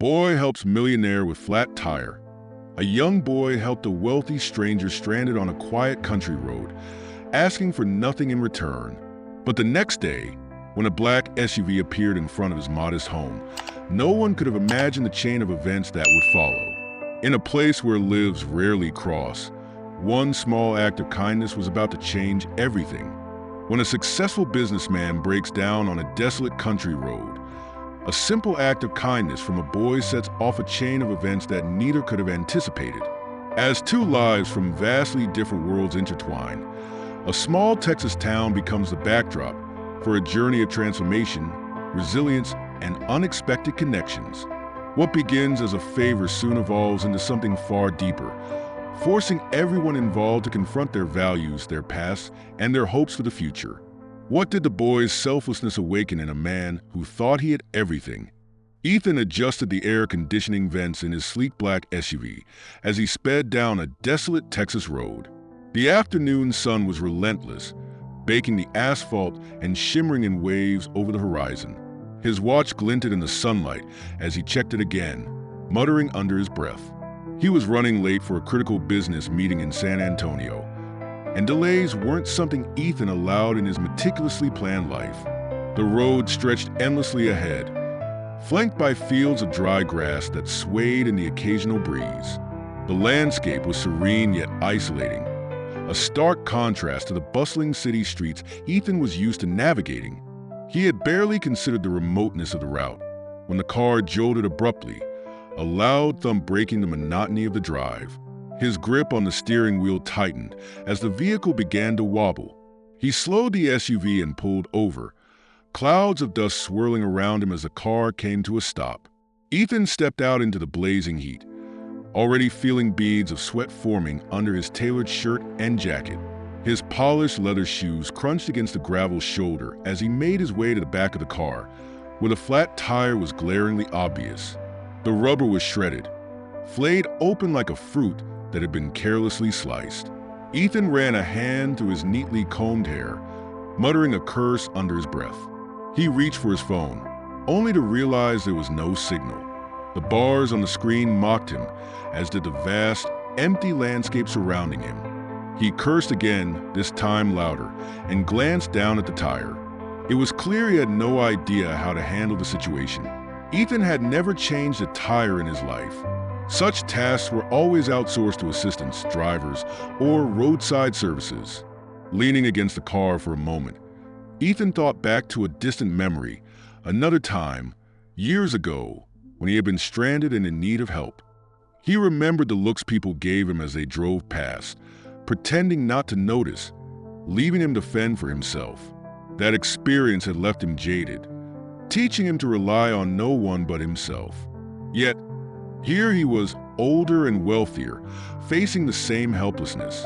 Boy helps millionaire with flat tire. A young boy helped a wealthy stranger stranded on a quiet country road, asking for nothing in return. But the next day, when a black SUV appeared in front of his modest home, no one could have imagined the chain of events that would follow. In a place where lives rarely cross, one small act of kindness was about to change everything. When a successful businessman breaks down on a desolate country road, a simple act of kindness from a boy sets off a chain of events that neither could have anticipated. As two lives from vastly different worlds intertwine, a small Texas town becomes the backdrop for a journey of transformation, resilience, and unexpected connections. What begins as a favor soon evolves into something far deeper, forcing everyone involved to confront their values, their past, and their hopes for the future. What did the boy's selflessness awaken in a man who thought he had everything? Ethan adjusted the air conditioning vents in his sleek black SUV as he sped down a desolate Texas road. The afternoon sun was relentless, baking the asphalt and shimmering in waves over the horizon. His watch glinted in the sunlight as he checked it again, muttering under his breath. He was running late for a critical business meeting in San Antonio, and delays weren't something Ethan allowed in his meticulously planned life. The road stretched endlessly ahead, flanked by fields of dry grass that swayed in the occasional breeze. The landscape was serene yet isolating, a stark contrast to the bustling city streets Ethan was used to navigating. He had barely considered the remoteness of the route when the car jolted abruptly, a loud thump breaking the monotony of the drive. His grip on the steering wheel tightened as the vehicle began to wobble. He slowed the SUV and pulled over, clouds of dust swirling around him as the car came to a stop. Ethan stepped out into the blazing heat, already feeling beads of sweat forming under his tailored shirt and jacket. His polished leather shoes crunched against the gravel shoulder as he made his way to the back of the car, where the flat tire was glaringly obvious. The rubber was shredded, flayed open like a fruit that had been carelessly sliced. Ethan ran a hand through his neatly combed hair, muttering a curse under his breath. He reached for his phone, only to realize there was no signal. The bars on the screen mocked him, as did the vast, empty landscape surrounding him. He cursed again, this time louder, and glanced down at the tire. It was clear he had no idea how to handle the situation. Ethan had never changed a tire in his life. Such tasks were always outsourced to assistants, drivers, or roadside services. Leaning against the car for a moment, Ethan thought back to a distant memory, another time, years ago, when he had been stranded and in need of help. He remembered the looks people gave him as they drove past, pretending not to notice, leaving him to fend for himself. That experience had left him jaded, teaching him to rely on no one but himself. Yet, here he was, older and wealthier, facing the same helplessness.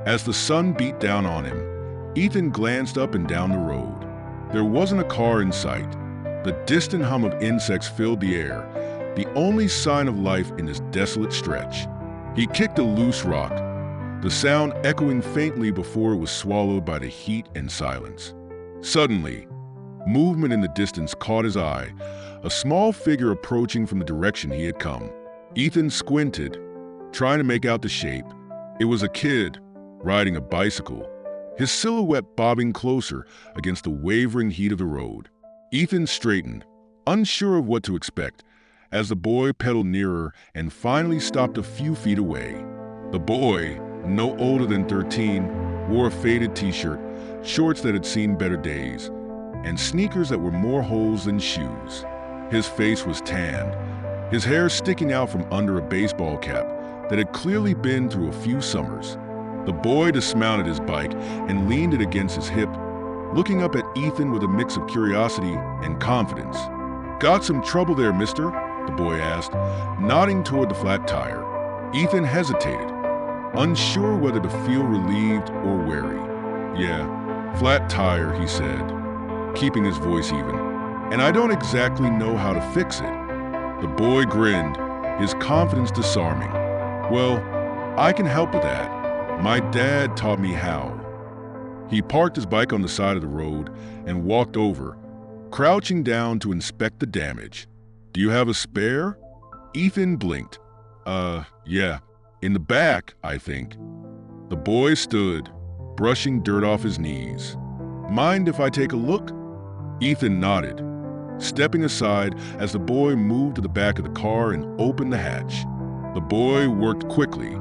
As the sun beat down on him, Ethan glanced up and down the road. There wasn't a car in sight. The distant hum of insects filled the air, the only sign of life in this desolate stretch. He kicked a loose rock, the sound echoing faintly before it was swallowed by the heat and silence. Suddenly, movement in the distance caught his eye, a small figure approaching from the direction he had come. Ethan squinted, trying to make out the shape. It was a kid, riding a bicycle, his silhouette bobbing closer against the wavering heat of the road. Ethan straightened, unsure of what to expect, as the boy pedaled nearer and finally stopped a few feet away. The boy, no older than 13, wore a faded t-shirt, shorts that had seen better days, and sneakers that were more holes than shoes. His face was tanned, his hair sticking out from under a baseball cap that had clearly been through a few summers. The boy dismounted his bike and leaned it against his hip, looking up at Ethan with a mix of curiosity and confidence. "Got some trouble there, mister?" the boy asked, nodding toward the flat tire. Ethan hesitated, unsure whether to feel relieved or wary. "Yeah, flat tire," he said, keeping his voice even. "And I don't exactly know how to fix it." The boy grinned, his confidence disarming. "Well, I can help with that. My dad taught me how." He parked his bike on the side of the road and walked over, crouching down to inspect the damage. "Do you have a spare?" Ethan blinked. Yeah, in the back, I think." The boy stood, brushing dirt off his knees. "Mind if I take a look?" Ethan nodded, stepping aside as the boy moved to the back of the car and opened the hatch. The boy worked quickly,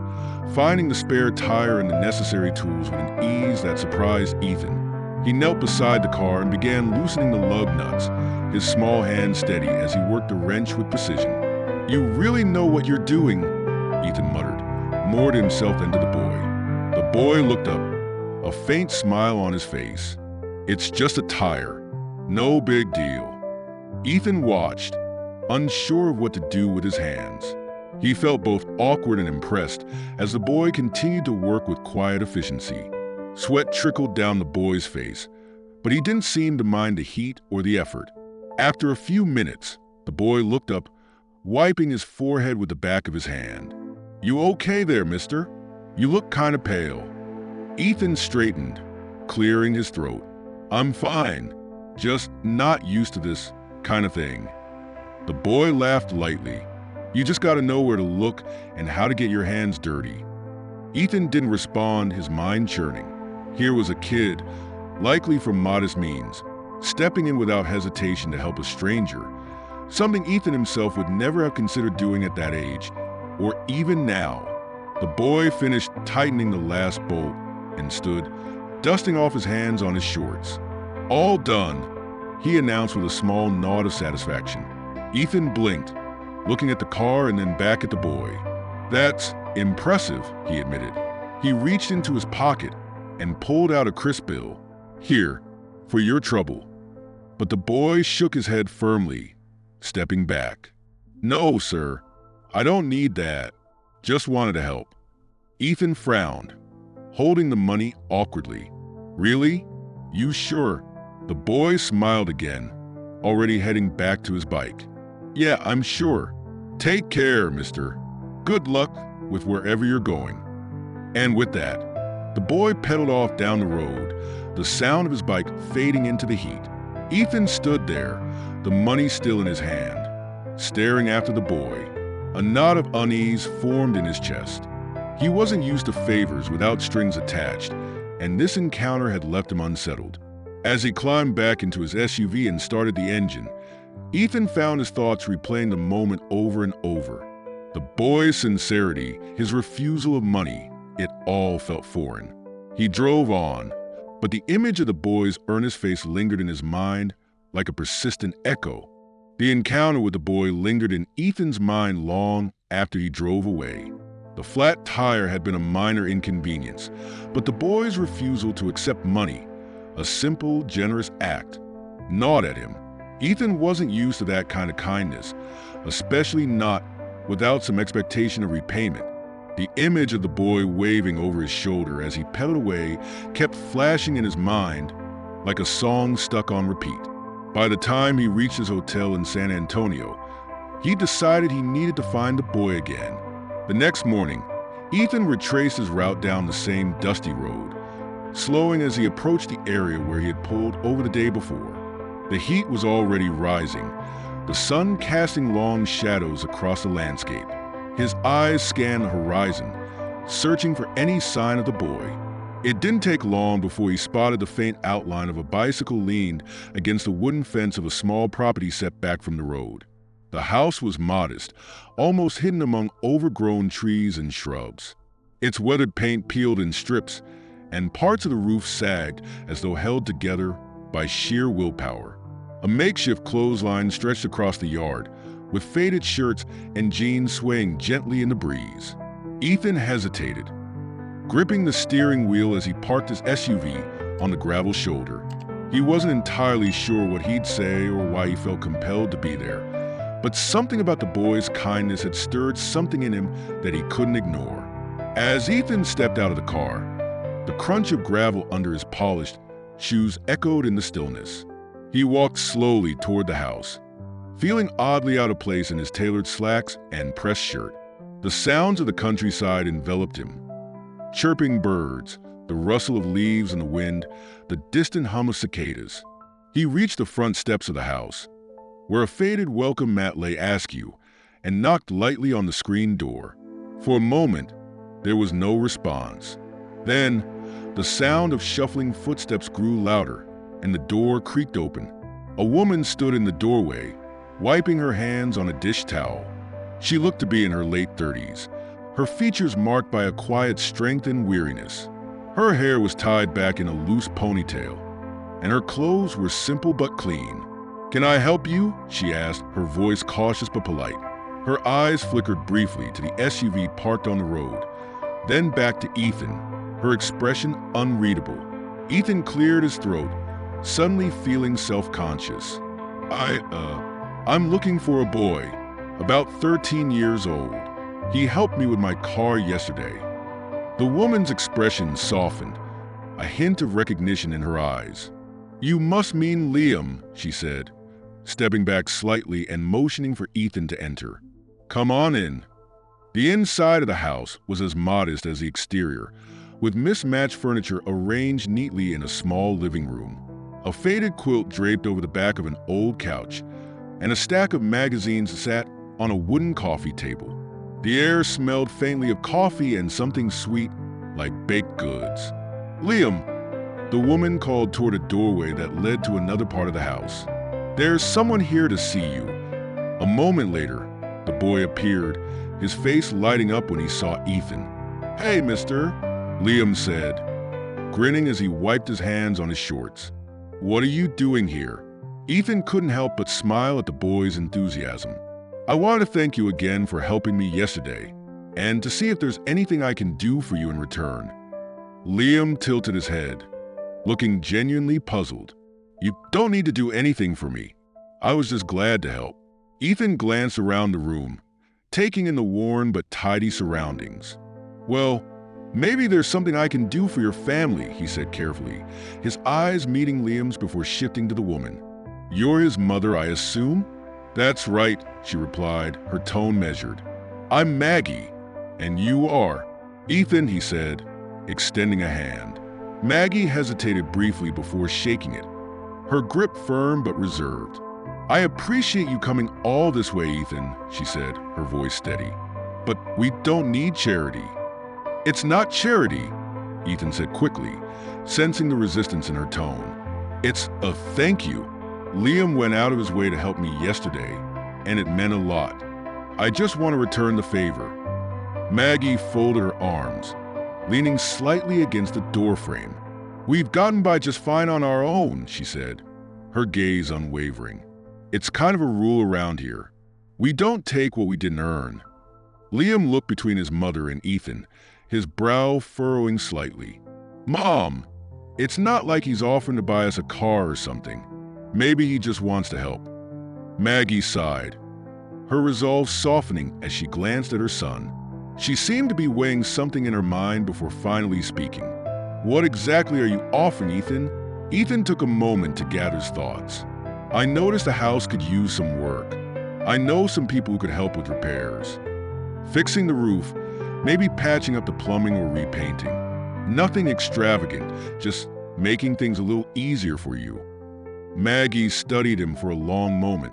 finding the spare tire and the necessary tools with an ease that surprised Ethan. He knelt beside the car and began loosening the lug nuts, his small hand steady as he worked the wrench with precision. "You really know what you're doing," Ethan muttered, more to himself than to the boy. The boy looked up, a faint smile on his face. "It's just a tire. No big deal." Ethan watched, unsure of what to do with his hands. He felt both awkward and impressed as the boy continued to work with quiet efficiency. Sweat trickled down the boy's face, but he didn't seem to mind the heat or the effort. After a few minutes, the boy looked up, wiping his forehead with the back of his hand. "You okay there, mister? You look kinda pale." Ethan straightened, clearing his throat. "I'm fine, just not used to this kind of thing." The boy laughed lightly. "You just gotta know where to look and how to get your hands dirty." Ethan didn't respond, his mind churning. Here was a kid, likely from modest means, stepping in without hesitation to help a stranger, something Ethan himself would never have considered doing at that age, or even now. The boy finished tightening the last bolt and stood, dusting off his hands on his shorts. "All done," he announced with a small nod of satisfaction. Ethan blinked, looking at the car and then back at the boy. "That's impressive," he admitted. He reached into his pocket and pulled out a crisp bill. "Here, for your trouble." But the boy shook his head firmly, stepping back. "No, sir, I don't need that. Just wanted to help." Ethan frowned, holding the money awkwardly. "Really? You sure?" The boy smiled again, already heading back to his bike. "Yeah, I'm sure. Take care, mister. Good luck with wherever you're going." And with that, the boy pedaled off down the road, the sound of his bike fading into the heat. Ethan stood there, the money still in his hand, staring after the boy. A knot of unease formed in his chest. He wasn't used to favors without strings attached, and this encounter had left him unsettled. As he climbed back into his SUV and started the engine, Ethan found his thoughts replaying the moment over and over. The boy's sincerity, his refusal of money, it all felt foreign. He drove on, but the image of the boy's earnest face lingered in his mind like a persistent echo. The encounter with the boy lingered in Ethan's mind long after he drove away. The flat tire had been a minor inconvenience, but the boy's refusal to accept money, a simple, generous act, gnawed at him. Ethan wasn't used to that kind of kindness, especially not without some expectation of repayment. The image of the boy waving over his shoulder as he pedaled away kept flashing in his mind like a song stuck on repeat. By the time he reached his hotel in San Antonio, he decided he needed to find the boy again. The next morning, Ethan retraced his route down the same dusty road, slowing as he approached the area where he had pulled over the day before. The heat was already rising, the sun casting long shadows across the landscape. His eyes scanned the horizon, searching for any sign of the boy. It didn't take long before he spotted the faint outline of a bicycle leaned against the wooden fence of a small property set back from the road. The house was modest, almost hidden among overgrown trees and shrubs. Its weathered paint peeled in strips, and parts of the roof sagged as though held together by sheer willpower. A makeshift clothesline stretched across the yard, with faded shirts and jeans swaying gently in the breeze. Ethan hesitated, gripping the steering wheel as he parked his SUV on the gravel shoulder. He wasn't entirely sure what he'd say or why he felt compelled to be there, but something about the boy's kindness had stirred something in him that he couldn't ignore. As Ethan stepped out of the car, the crunch of gravel under his polished shoes echoed in the stillness. He walked slowly toward the house, feeling oddly out of place in his tailored slacks and pressed shirt. The sounds of the countryside enveloped him. Chirping birds, the rustle of leaves in the wind, the distant hum of cicadas. He reached the front steps of the house, where a faded welcome mat lay askew, and knocked lightly on the screen door. For a moment, there was no response. Then, the sound of shuffling footsteps grew louder, and the door creaked open. A woman stood in the doorway, wiping her hands on a dish towel. She looked to be in her late 30s, her features marked by a quiet strength and weariness. Her hair was tied back in a loose ponytail, and her clothes were simple but clean. "Can I help you?" she asked, her voice cautious but polite. Her eyes flickered briefly to the SUV parked on the road, then back to Ethan, her expression unreadable. Ethan cleared his throat, suddenly feeling self-conscious. I'm looking for a boy, about 13 years old. He helped me with my car yesterday." The woman's expression softened, a hint of recognition in her eyes. "You must mean Liam," she said, stepping back slightly and motioning for Ethan to enter. "Come on in." The inside of the house was as modest as the exterior, with mismatched furniture arranged neatly in a small living room. A faded quilt draped over the back of an old couch, and a stack of magazines sat on a wooden coffee table. The air smelled faintly of coffee and something sweet, like baked goods. "Liam," the woman called toward a doorway that led to another part of the house. "There's someone here to see you." A moment later, the boy appeared, his face lighting up when he saw Ethan. "Hey, mister," Liam said, grinning as he wiped his hands on his shorts. "What are you doing here?" Ethan couldn't help but smile at the boy's enthusiasm. "I want to thank you again for helping me yesterday, and to see if there's anything I can do for you in return." Liam tilted his head, looking genuinely puzzled. "You don't need to do anything for me. I was just glad to help." Ethan glanced around the room, taking in the worn but tidy surroundings. "Well, maybe there's something I can do for your family," he said carefully, his eyes meeting Liam's before shifting to the woman. "You're his mother, I assume?" "That's right," she replied, her tone measured. "I'm Maggie, and you are." "Ethan," he said, extending a hand. Maggie hesitated briefly before shaking it, her grip firm but reserved. "I appreciate you coming all this way, Ethan," she said, her voice steady. "But we don't need charity." "It's not charity," Ethan said quickly, sensing the resistance in her tone. "It's a thank you. Liam went out of his way to help me yesterday, and it meant a lot. I just want to return the favor." Maggie folded her arms, leaning slightly against the doorframe. "We've gotten by just fine on our own," she said, her gaze unwavering. "It's kind of a rule around here. We don't take what we didn't earn." Liam looked between his mother and Ethan, his brow furrowing slightly. "Mom, it's not like he's offering to buy us a car or something. Maybe he just wants to help." Maggie sighed, her resolve softening as she glanced at her son. She seemed to be weighing something in her mind before finally speaking. "What exactly are you offering, Ethan?" Ethan took a moment to gather his thoughts. "I noticed the house could use some work. I know some people who could help with repairs. Fixing the roof, maybe patching up the plumbing or repainting. Nothing extravagant, just making things a little easier for you." Maggie studied him for a long moment,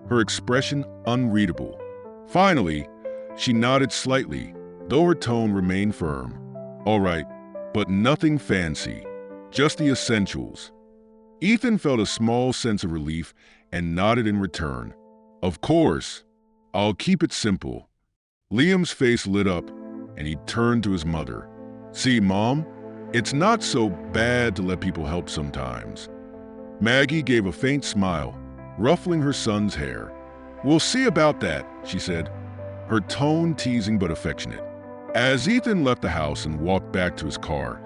her expression unreadable. Finally, she nodded slightly, though her tone remained firm. "All right, but nothing fancy, just the essentials." Ethan felt a small sense of relief and nodded in return. "Of course, I'll keep it simple." Liam's face lit up, and he turned to his mother. "See, Mom, it's not so bad to let people help sometimes." Maggie gave a faint smile, ruffling her son's hair. "We'll see about that," she said, her tone teasing but affectionate. As Ethan left the house and walked back to his car,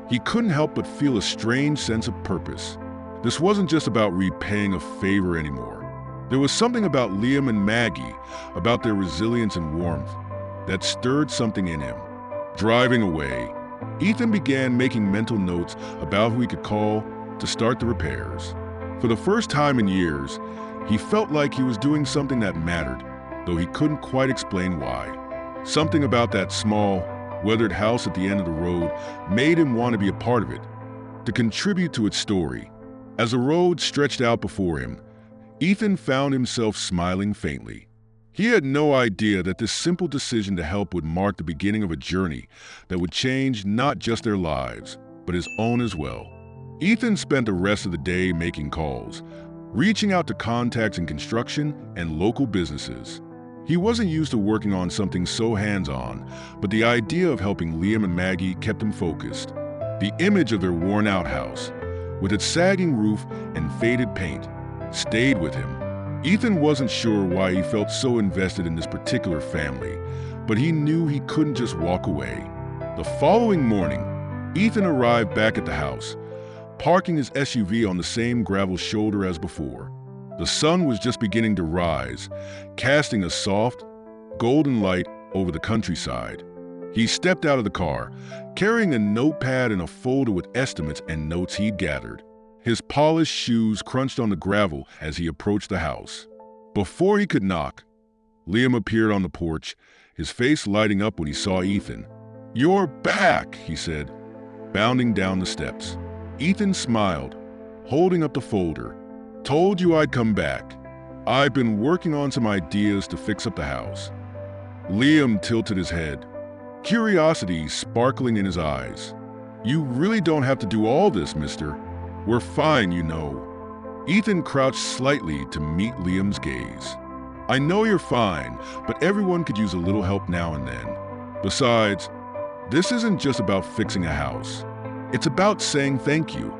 he couldn't help but feel a strange sense of purpose. This wasn't just about repaying a favor anymore. There was something about Liam and Maggie, about their resilience and warmth, that stirred something in him. Driving away, Ethan began making mental notes about who he could call to start the repairs. For the first time in years, he felt like he was doing something that mattered, though he couldn't quite explain why. Something about that small, weathered house at the end of the road made him want to be a part of it, to contribute to its story. As the road stretched out before him, Ethan found himself smiling faintly. He had no idea that this simple decision to help would mark the beginning of a journey that would change not just their lives, but his own as well. Ethan spent the rest of the day making calls, reaching out to contacts in construction and local businesses. He wasn't used to working on something so hands-on, but the idea of helping Liam and Maggie kept him focused. The image of their worn-out house, with its sagging roof and faded paint, stayed with him. Ethan wasn't sure why he felt so invested in this particular family, but he knew he couldn't just walk away. The following morning, Ethan arrived back at the house, parking his SUV on the same gravel shoulder as before. The sun was just beginning to rise, casting a soft, golden light over the countryside. He stepped out of the car, carrying a notepad and a folder with estimates and notes he'd gathered. His polished shoes crunched on the gravel as he approached the house. Before he could knock, Liam appeared on the porch, his face lighting up when he saw Ethan. "You're back," he said, bounding down the steps. Ethan smiled, holding up the folder. "Told you I'd come back. I've been working on some ideas to fix up the house." Liam tilted his head, curiosity sparkling in his eyes. "You really don't have to do all this, mister. We're fine, you know." Ethan crouched slightly to meet Liam's gaze. "I know you're fine, but everyone could use a little help now and then. Besides, this isn't just about fixing a house. It's about saying thank you."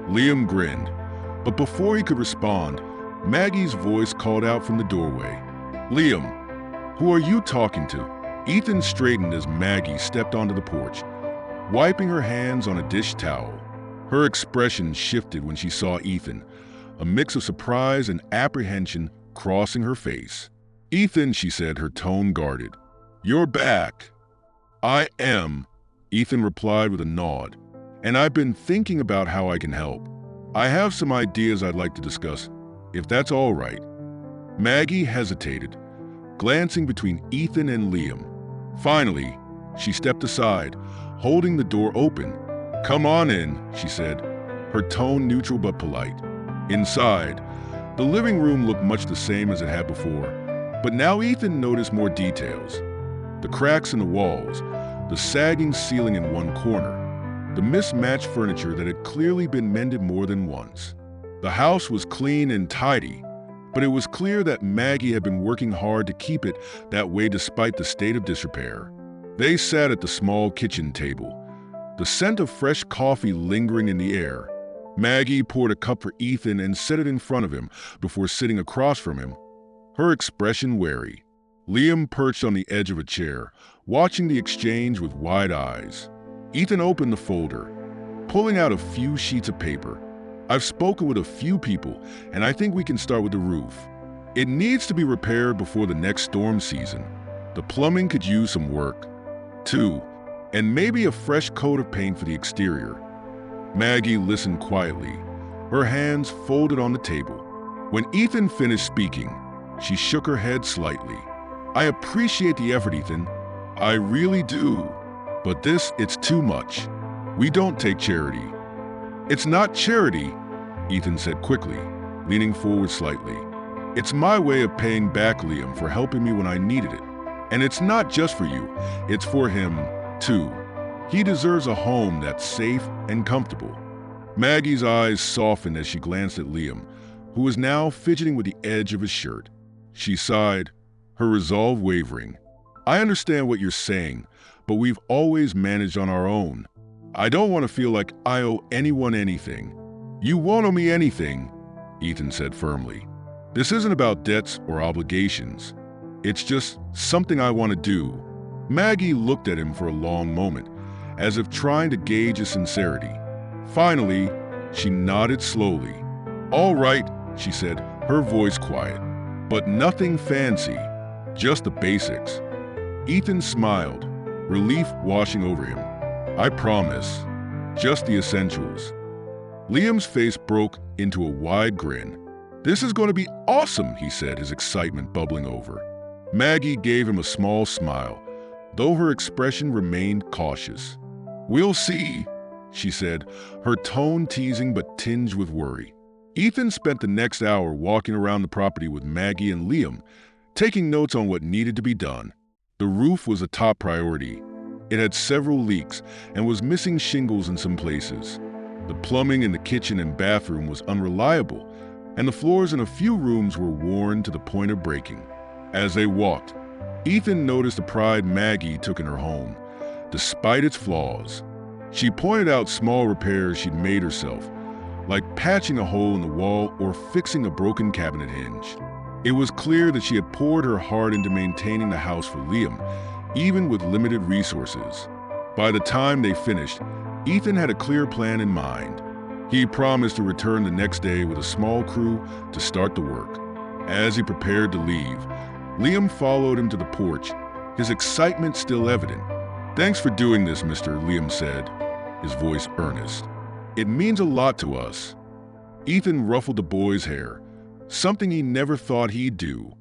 Liam grinned, but before he could respond, Maggie's voice called out from the doorway. "Liam, who are you talking to?" Ethan straightened as Maggie stepped onto the porch, wiping her hands on a dish towel. Her expression shifted when she saw Ethan, a mix of surprise and apprehension crossing her face. "Ethan," she said, her tone guarded. "You're back." "I am," Ethan replied with a nod, "and I've been thinking about how I can help. I have some ideas I'd like to discuss, if that's all right." Maggie hesitated, glancing between Ethan and Liam. Finally, she stepped aside, holding the door open. "Come on in," she said, her tone neutral but polite. Inside, the living room looked much the same as it had before, but now Ethan noticed more details. The cracks in the walls, the sagging ceiling in one corner, the mismatched furniture that had clearly been mended more than once. The house was clean and tidy, but it was clear that Maggie had been working hard to keep it that way despite the state of disrepair. They sat at the small kitchen table, the scent of fresh coffee lingering in the air. Maggie poured a cup for Ethan and set it in front of him before sitting across from him, her expression wary. Liam perched on the edge of a chair, watching the exchange with wide eyes. Ethan opened the folder, pulling out a few sheets of paper. "I've spoken with a few people, and I think we can start with the roof. It needs to be repaired before the next storm season. The plumbing could use some work, too, and maybe a fresh coat of paint for the exterior." Maggie listened quietly, her hands folded on the table. When Ethan finished speaking, she shook her head slightly. "I appreciate the effort, Ethan. I really do. But it's too much. We don't take charity." "It's not charity," Ethan said quickly, leaning forward slightly. "It's my way of paying back Liam for helping me when I needed it. And it's not just for you, it's for him, too. He deserves a home that's safe and comfortable." Maggie's eyes softened as she glanced at Liam, who was now fidgeting with the edge of his shirt. She sighed, her resolve wavering. "I understand what you're saying, but we've always managed on our own. I don't want to feel like I owe anyone anything." "You won't owe me anything," Ethan said firmly. "This isn't about debts or obligations. It's just something I want to do." Maggie looked at him for a long moment, as if trying to gauge his sincerity. Finally, she nodded slowly. "All right," she said, her voice quiet, "but nothing fancy, just the basics." Ethan smiled, relief washing over him. "I promise, just the essentials." Liam's face broke into a wide grin. "This is going to be awesome," he said, his excitement bubbling over. Maggie gave him a small smile, though her expression remained cautious. "We'll see," she said, her tone teasing but tinged with worry. Ethan spent the next hour walking around the property with Maggie and Liam, taking notes on what needed to be done. The roof was a top priority. It had several leaks and was missing shingles in some places. The plumbing in the kitchen and bathroom was unreliable, and the floors in a few rooms were worn to the point of breaking. As they walked, Ethan noticed the pride Maggie took in her home, despite its flaws. She pointed out small repairs she'd made herself, like patching a hole in the wall or fixing a broken cabinet hinge. It was clear that she had poured her heart into maintaining the house for Liam, even with limited resources. By the time they finished, Ethan had a clear plan in mind. He promised to return the next day with a small crew to start the work. As he prepared to leave, Liam followed him to the porch, his excitement still evident. "Thanks for doing this, mister," Liam said, his voice earnest. "It means a lot to us." Ethan ruffled the boy's hair, something he never thought he'd do.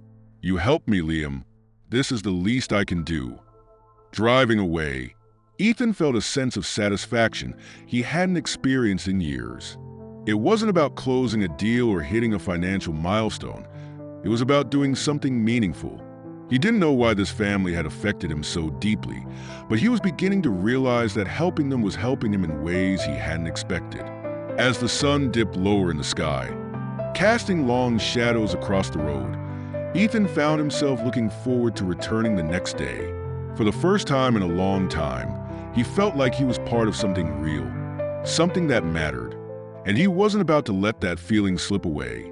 "You helped me, Liam. This is the least I can do." Driving away, Ethan felt a sense of satisfaction he hadn't experienced in years. It wasn't about closing a deal or hitting a financial milestone. It was about doing something meaningful. He didn't know why this family had affected him so deeply, but he was beginning to realize that helping them was helping him in ways he hadn't expected. As the sun dipped lower in the sky, casting long shadows across the road, Ethan found himself looking forward to returning the next day. For the first time in a long time, he felt like he was part of something real, something that mattered, and he wasn't about to let that feeling slip away.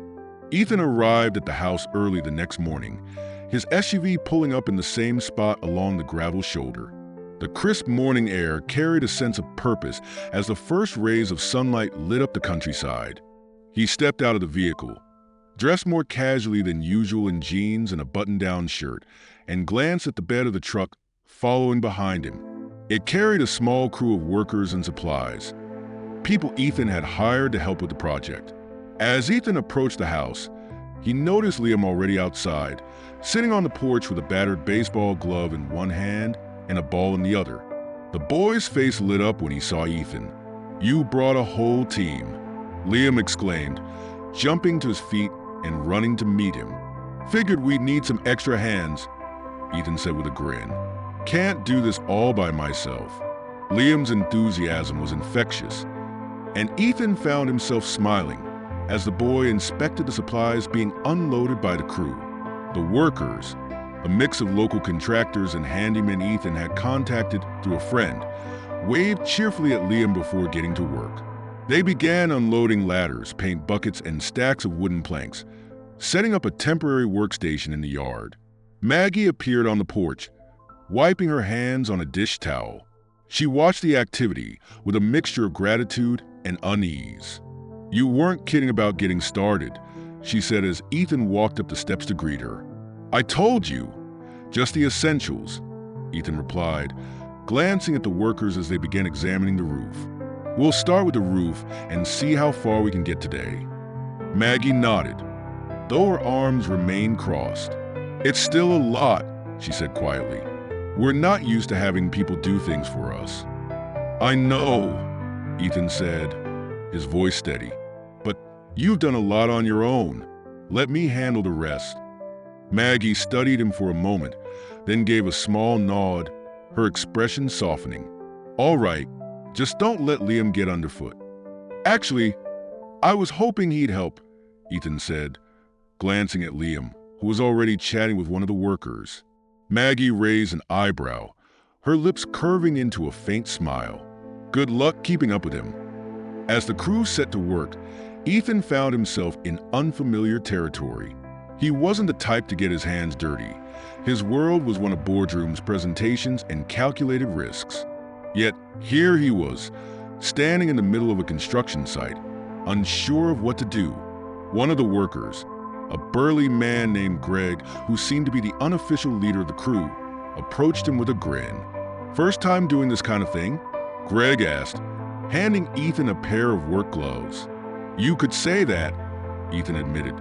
Ethan arrived at the house early the next morning, his SUV pulling up in the same spot along the gravel shoulder. The crisp morning air carried a sense of purpose as the first rays of sunlight lit up the countryside. He stepped out of the vehicle, dressed more casually than usual in jeans and a button-down shirt, and glanced at the bed of the truck following behind him. It carried a small crew of workers and supplies, people Ethan had hired to help with the project. As Ethan approached the house, he noticed Liam already outside, sitting on the porch with a battered baseball glove in one hand and a ball in the other. The boy's face lit up when he saw Ethan. "You brought a whole team," Liam exclaimed, jumping to his feet and running to meet him. "Figured we'd need some extra hands," Ethan said with a grin. "Can't do this all by myself." Liam's enthusiasm was infectious, and Ethan found himself smiling as the boy inspected the supplies being unloaded by the crew. The workers, a mix of local contractors and handymen Ethan had contacted through a friend, waved cheerfully at Liam before getting to work. They began unloading ladders, paint buckets, and stacks of wooden planks, setting up a temporary workstation in the yard. Maggie appeared on the porch, wiping her hands on a dish towel. She watched the activity with a mixture of gratitude and unease. "You weren't kidding about getting started," she said as Ethan walked up the steps to greet her. "I told you. Just the essentials," Ethan replied, glancing at the workers as they began examining the roof. "We'll start with the roof and see how far we can get today." Maggie nodded, though her arms remained crossed. "It's still a lot," she said quietly. "We're not used to having people do things for us." "I know," Ethan said, his voice steady. "But you've done a lot on your own. Let me handle the rest." Maggie studied him for a moment, then gave a small nod, her expression softening. "All right, just don't let Liam get underfoot." "Actually, I was hoping he'd help," Ethan said, glancing at Liam, who was already chatting with one of the workers. Maggie raised an eyebrow, her lips curving into a faint smile. "Good luck keeping up with him." As the crew set to work, Ethan found himself in unfamiliar territory. He wasn't the type to get his hands dirty. His world was one of boardrooms, presentations, and calculated risks. Yet here he was, standing in the middle of a construction site, unsure of what to do. One of the workers, a burly man named Greg, who seemed to be the unofficial leader of the crew, approached him with a grin. "First time doing this kind of thing?" Greg asked, handing Ethan a pair of work gloves. "You could say that," Ethan admitted,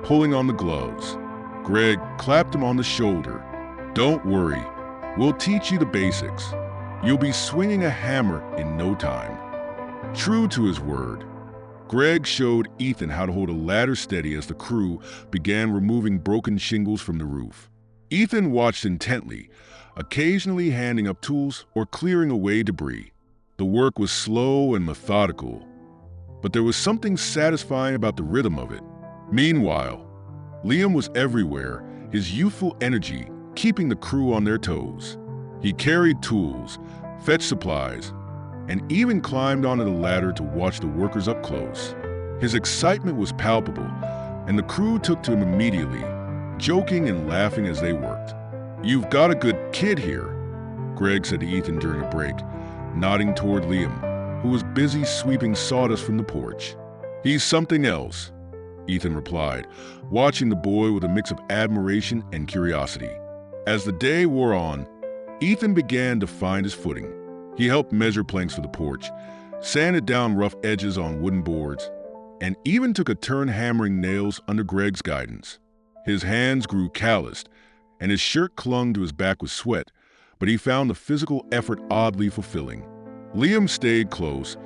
pulling on the gloves. Greg clapped him on the shoulder. "Don't worry, we'll teach you the basics. You'll be swinging a hammer in no time." True to his word, Greg showed Ethan how to hold a ladder steady as the crew began removing broken shingles from the roof. Ethan watched intently, occasionally handing up tools or clearing away debris. The work was slow and methodical, but there was something satisfying about the rhythm of it. Meanwhile, Liam was everywhere, his youthful energy keeping the crew on their toes. He carried tools, fetched supplies, and even climbed onto the ladder to watch the workers up close. His excitement was palpable, and the crew took to him immediately, joking and laughing as they worked. "You've got a good kid here," Greg said to Ethan during a break, nodding toward Liam, who was busy sweeping sawdust from the porch. "He's something else," Ethan replied, watching the boy with a mix of admiration and curiosity. As the day wore on, Ethan began to find his footing. He helped measure planks for the porch, sanded down rough edges on wooden boards, and even took a turn hammering nails under Greg's guidance. His hands grew calloused, and his shirt clung to his back with sweat, but he found the physical effort oddly fulfilling. Liam stayed close,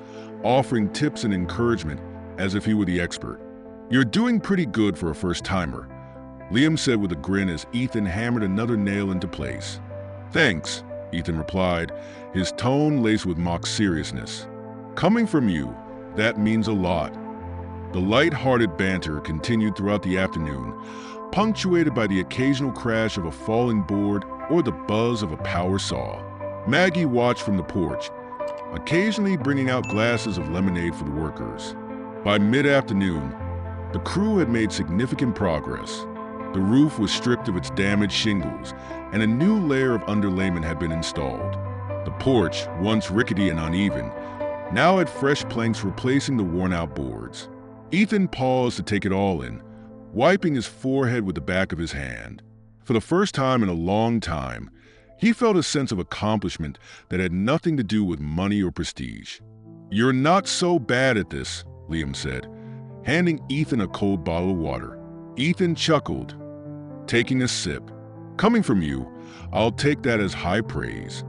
offering tips and encouragement as if he were the expert. "You're doing pretty good for a first-timer," Liam said with a grin as Ethan hammered another nail into place. "Thanks," Ethan replied, his tone laced with mock seriousness. "Coming from you, that means a lot." The light-hearted banter continued throughout the afternoon, punctuated by the occasional crash of a falling board or the buzz of a power saw. Maggie watched from the porch, occasionally bringing out glasses of lemonade for the workers. By mid-afternoon, the crew had made significant progress. The roof was stripped of its damaged shingles, and a new layer of underlayment had been installed. The porch, once rickety and uneven, now had fresh planks replacing the worn-out boards. Ethan paused to take it all in, wiping his forehead with the back of his hand. For the first time in a long time, he felt a sense of accomplishment that had nothing to do with money or prestige. "You're not so bad at this," Liam said, handing Ethan a cold bottle of water. Ethan chuckled, taking a sip. "Coming from you, I'll take that as high praise."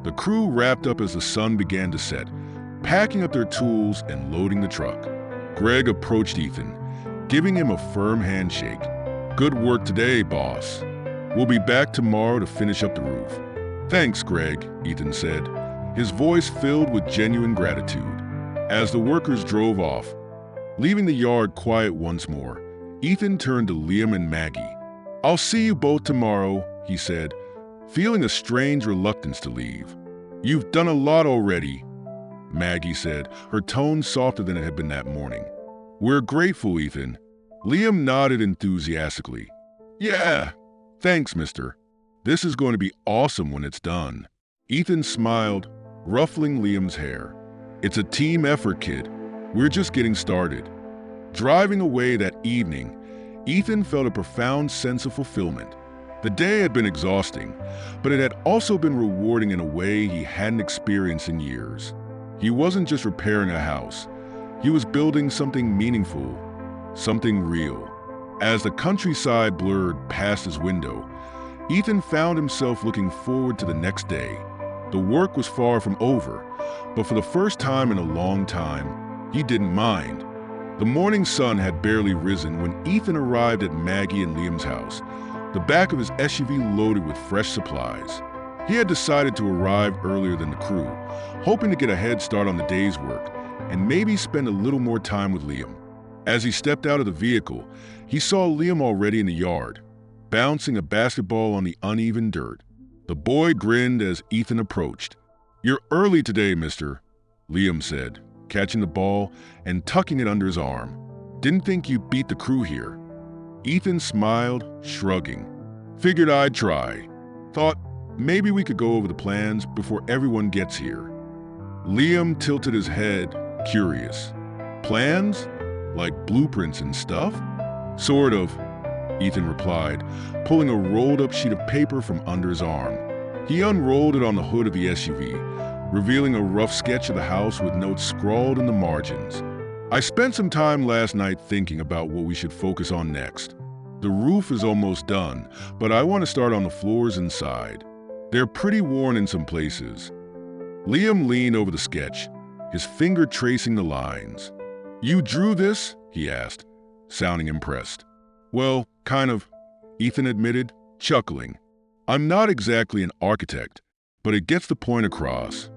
The crew wrapped up as the sun began to set, packing up their tools and loading the truck. Greg approached Ethan, giving him a firm handshake. "Good work today, boss. We'll be back tomorrow to finish up the roof." "Thanks, Greg," Ethan said, his voice filled with genuine gratitude. As the workers drove off, leaving the yard quiet once more, Ethan turned to Liam and Maggie. "I'll see you both tomorrow," he said, feeling a strange reluctance to leave. "You've done a lot already," Maggie said, her tone softer than it had been that morning. "We're grateful, Ethan." Liam nodded enthusiastically. "Yeah, thanks, mister. This is going to be awesome when it's done." Ethan smiled, ruffling Liam's hair. "It's a team effort, kid. We're just getting started." Driving away that evening, Ethan felt a profound sense of fulfillment. The day had been exhausting, but it had also been rewarding in a way he hadn't experienced in years. He wasn't just repairing a house. He was building something meaningful, something real. As the countryside blurred past his window, Ethan found himself looking forward to the next day. The work was far from over, but for the first time in a long time, he didn't mind. The morning sun had barely risen when Ethan arrived at Maggie and Liam's house, the back of his SUV loaded with fresh supplies. He had decided to arrive earlier than the crew, hoping to get a head start on the day's work and maybe spend a little more time with Liam. As he stepped out of the vehicle, he saw Liam already in the yard, bouncing a basketball on the uneven dirt. The boy grinned as Ethan approached. "You're early today, mister," Liam said, catching the ball and tucking it under his arm. "Didn't think you'd beat the crew here." Ethan smiled, shrugging. "Figured I'd try. Thought maybe we could go over the plans before everyone gets here." Liam tilted his head, curious. "Plans? Like blueprints and stuff?" "Sort of," Ethan replied, pulling a rolled-up sheet of paper from under his arm. He unrolled it on the hood of the SUV, revealing a rough sketch of the house with notes scrawled in the margins. "I spent some time last night thinking about what we should focus on next. The roof is almost done, but I want to start on the floors inside. They're pretty worn in some places." Liam leaned over the sketch, his finger tracing the lines. You drew this? He asked, sounding impressed. Well, kind of, Ethan admitted, chuckling. I'm not exactly an architect, but it gets the point across.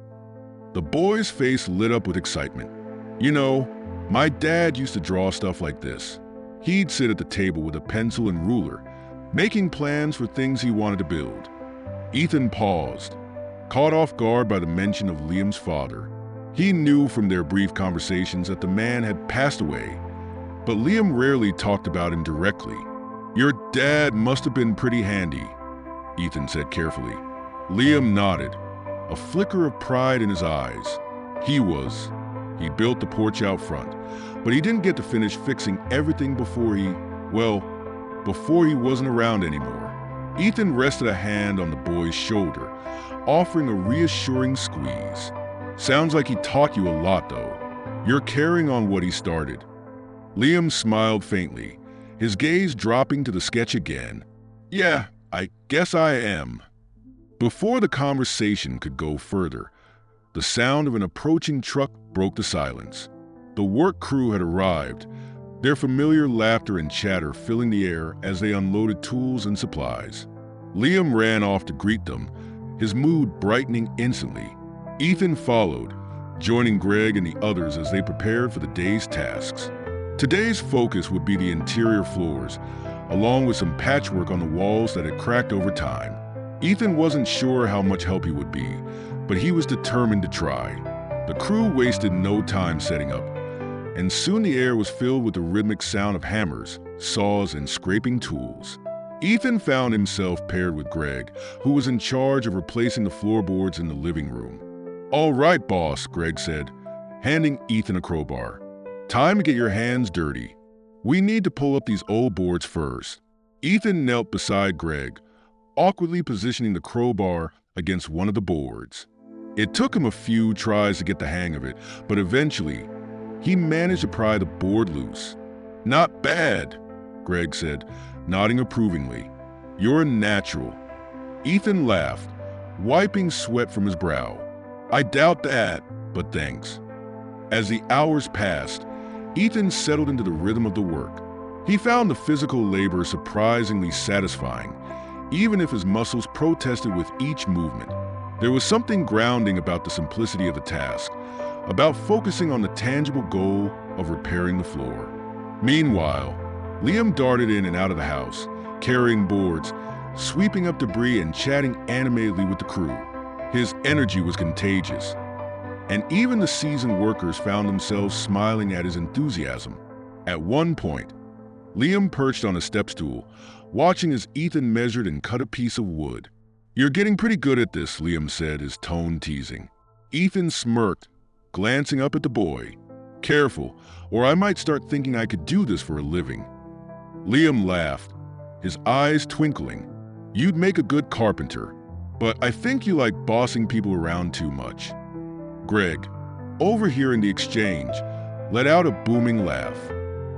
The boy's face lit up with excitement. You know, my dad used to draw stuff like this. He'd sit at the table with a pencil and ruler, making plans for things he wanted to build. Ethan paused, caught off guard by the mention of Liam's father. He knew from their brief conversations that the man had passed away, but Liam rarely talked about him directly. Your dad must have been pretty handy, Ethan said carefully. Liam nodded, a flicker of pride in his eyes. He was. He built the porch out front, but he didn't get to finish fixing everything before he wasn't around anymore. Ethan rested a hand on the boy's shoulder, offering a reassuring squeeze. Sounds like he taught you a lot, though. You're carrying on what he started. Liam smiled faintly, his gaze dropping to the sketch again. Yeah, I guess I am. Before the conversation could go further, the sound of an approaching truck broke the silence. The work crew had arrived, their familiar laughter and chatter filling the air as they unloaded tools and supplies. Liam ran off to greet them, his mood brightening instantly. Ethan followed, joining Greg and the others as they prepared for the day's tasks. Today's focus would be the interior floors, along with some patchwork on the walls that had cracked over time. Ethan wasn't sure how much help he would be, but he was determined to try. The crew wasted no time setting up, and soon the air was filled with the rhythmic sound of hammers, saws, and scraping tools. Ethan found himself paired with Greg, who was in charge of replacing the floorboards in the living room. All right, boss, Greg said, handing Ethan a crowbar. Time to get your hands dirty. We need to pull up these old boards first. Ethan knelt beside Greg, awkwardly positioning the crowbar against one of the boards. It took him a few tries to get the hang of it, but eventually, he managed to pry the board loose. Not bad, Greg said, nodding approvingly. You're a natural. Ethan laughed, wiping sweat from his brow. I doubt that, but thanks. As the hours passed, Ethan settled into the rhythm of the work. He found the physical labor surprisingly satisfying, even if his muscles protested with each movement. There was something grounding about the simplicity of the task, about focusing on the tangible goal of repairing the floor. Meanwhile, Liam darted in and out of the house, carrying boards, sweeping up debris and chatting animatedly with the crew. His energy was contagious, and even the seasoned workers found themselves smiling at his enthusiasm. At one point, Liam perched on a step stool, watching as Ethan measured and cut a piece of wood. You're getting pretty good at this, Liam said, his tone teasing. Ethan smirked, glancing up at the boy. Careful, or I might start thinking I could do this for a living. Liam laughed, his eyes twinkling. You'd make a good carpenter, but I think you like bossing people around too much. Greg, overhearing the exchange, let out a booming laugh.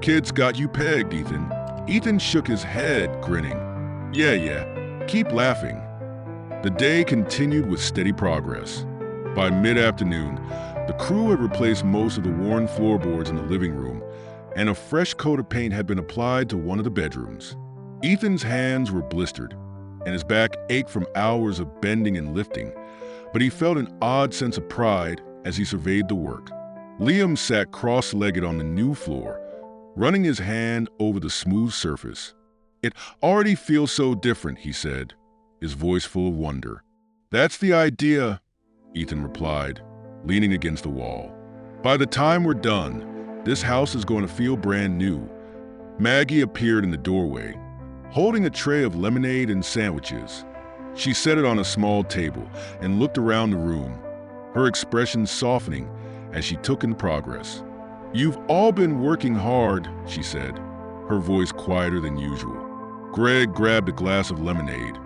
Kid's got you pegged, Ethan. Ethan shook his head, grinning. Yeah, keep laughing. The day continued with steady progress. By mid-afternoon, the crew had replaced most of the worn floorboards in the living room, and a fresh coat of paint had been applied to one of the bedrooms. Ethan's hands were blistered, and his back ached from hours of bending and lifting, but he felt an odd sense of pride as he surveyed the work. Liam sat cross-legged on the new floor, running his hand over the smooth surface. It already feels so different, he said, his voice full of wonder. That's the idea, Ethan replied, leaning against the wall. By the time we're done, this house is going to feel brand new. Maggie appeared in the doorway, holding a tray of lemonade and sandwiches. She set it on a small table and looked around the room, her expression softening as she took in progress. You've all been working hard, she said, her voice quieter than usual. Greg grabbed a glass of lemonade,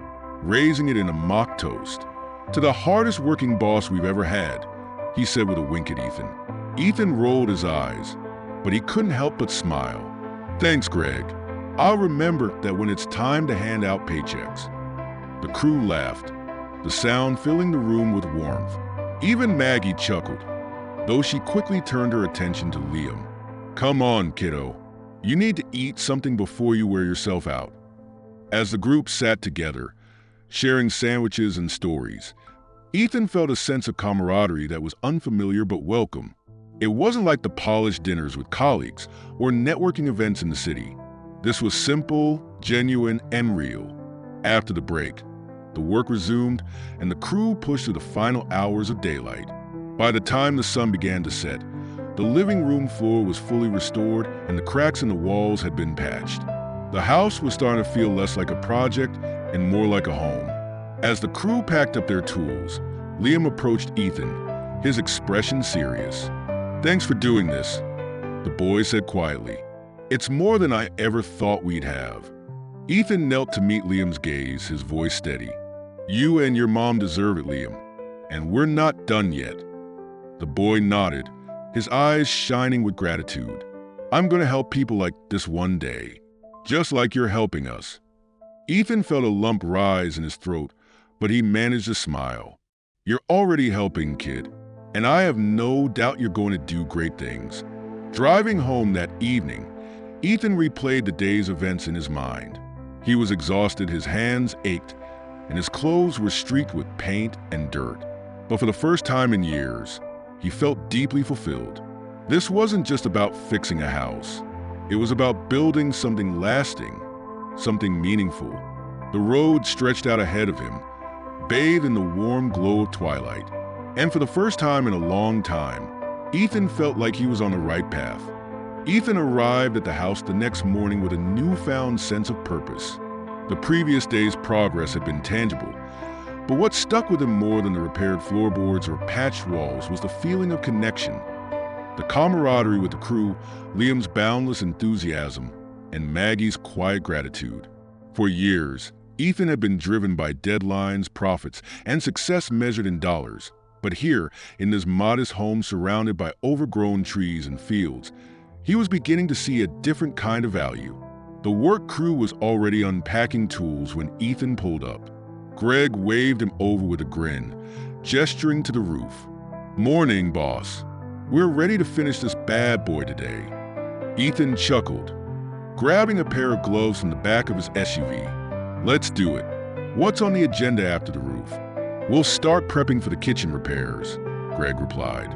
raising it in a mock toast. To the hardest working boss we've ever had, he said with a wink at Ethan. Ethan rolled his eyes, but he couldn't help but smile. Thanks, Greg. I'll remember that when it's time to hand out paychecks. The crew laughed, the sound filling the room with warmth. Even Maggie chuckled, though she quickly turned her attention to Liam. Come on, kiddo. You need to eat something before you wear yourself out. As the group sat together, sharing sandwiches and stories, Ethan felt a sense of camaraderie that was unfamiliar but welcome. It wasn't like the polished dinners with colleagues or networking events in the city. This was simple, genuine, and real. After the break, the work resumed and the crew pushed through the final hours of daylight. By the time the sun began to set, the living room floor was fully restored and the cracks in the walls had been patched. The house was starting to feel less like a project and more like a home. As the crew packed up their tools, Liam approached Ethan, his expression serious. "Thanks for doing this," the boy said quietly. "It's more than I ever thought we'd have." Ethan knelt to meet Liam's gaze, his voice steady. "You and your mom deserve it, Liam, and we're not done yet." The boy nodded, his eyes shining with gratitude. "I'm going to help people like this one day, just like you're helping us." Ethan felt a lump rise in his throat, but he managed to smile. "You're already helping, kid, and I have no doubt you're going to do great things." Driving home that evening, Ethan replayed the day's events in his mind. He was exhausted, his hands ached, and his clothes were streaked with paint and dirt. But for the first time in years, he felt deeply fulfilled. This wasn't just about fixing a house. It was about building something lasting, something meaningful. The road stretched out ahead of him, bathed in the warm glow of twilight. And for the first time in a long time, Ethan felt like he was on the right path. Ethan arrived at the house the next morning with a newfound sense of purpose. The previous day's progress had been tangible, but what stuck with him more than the repaired floorboards or patched walls was the feeling of connection. The camaraderie with the crew, Liam's boundless enthusiasm, and Maggie's quiet gratitude. For years, Ethan had been driven by deadlines, profits, and success measured in dollars. But here, in this modest home surrounded by overgrown trees and fields, he was beginning to see a different kind of value. The work crew was already unpacking tools when Ethan pulled up. Greg waved him over with a grin, gesturing to the roof. "Morning, boss. We're ready to finish this bad boy today." Ethan chuckled, grabbing a pair of gloves from the back of his SUV. "Let's do it. What's on the agenda after the roof?" "We'll start prepping for the kitchen repairs," Greg replied.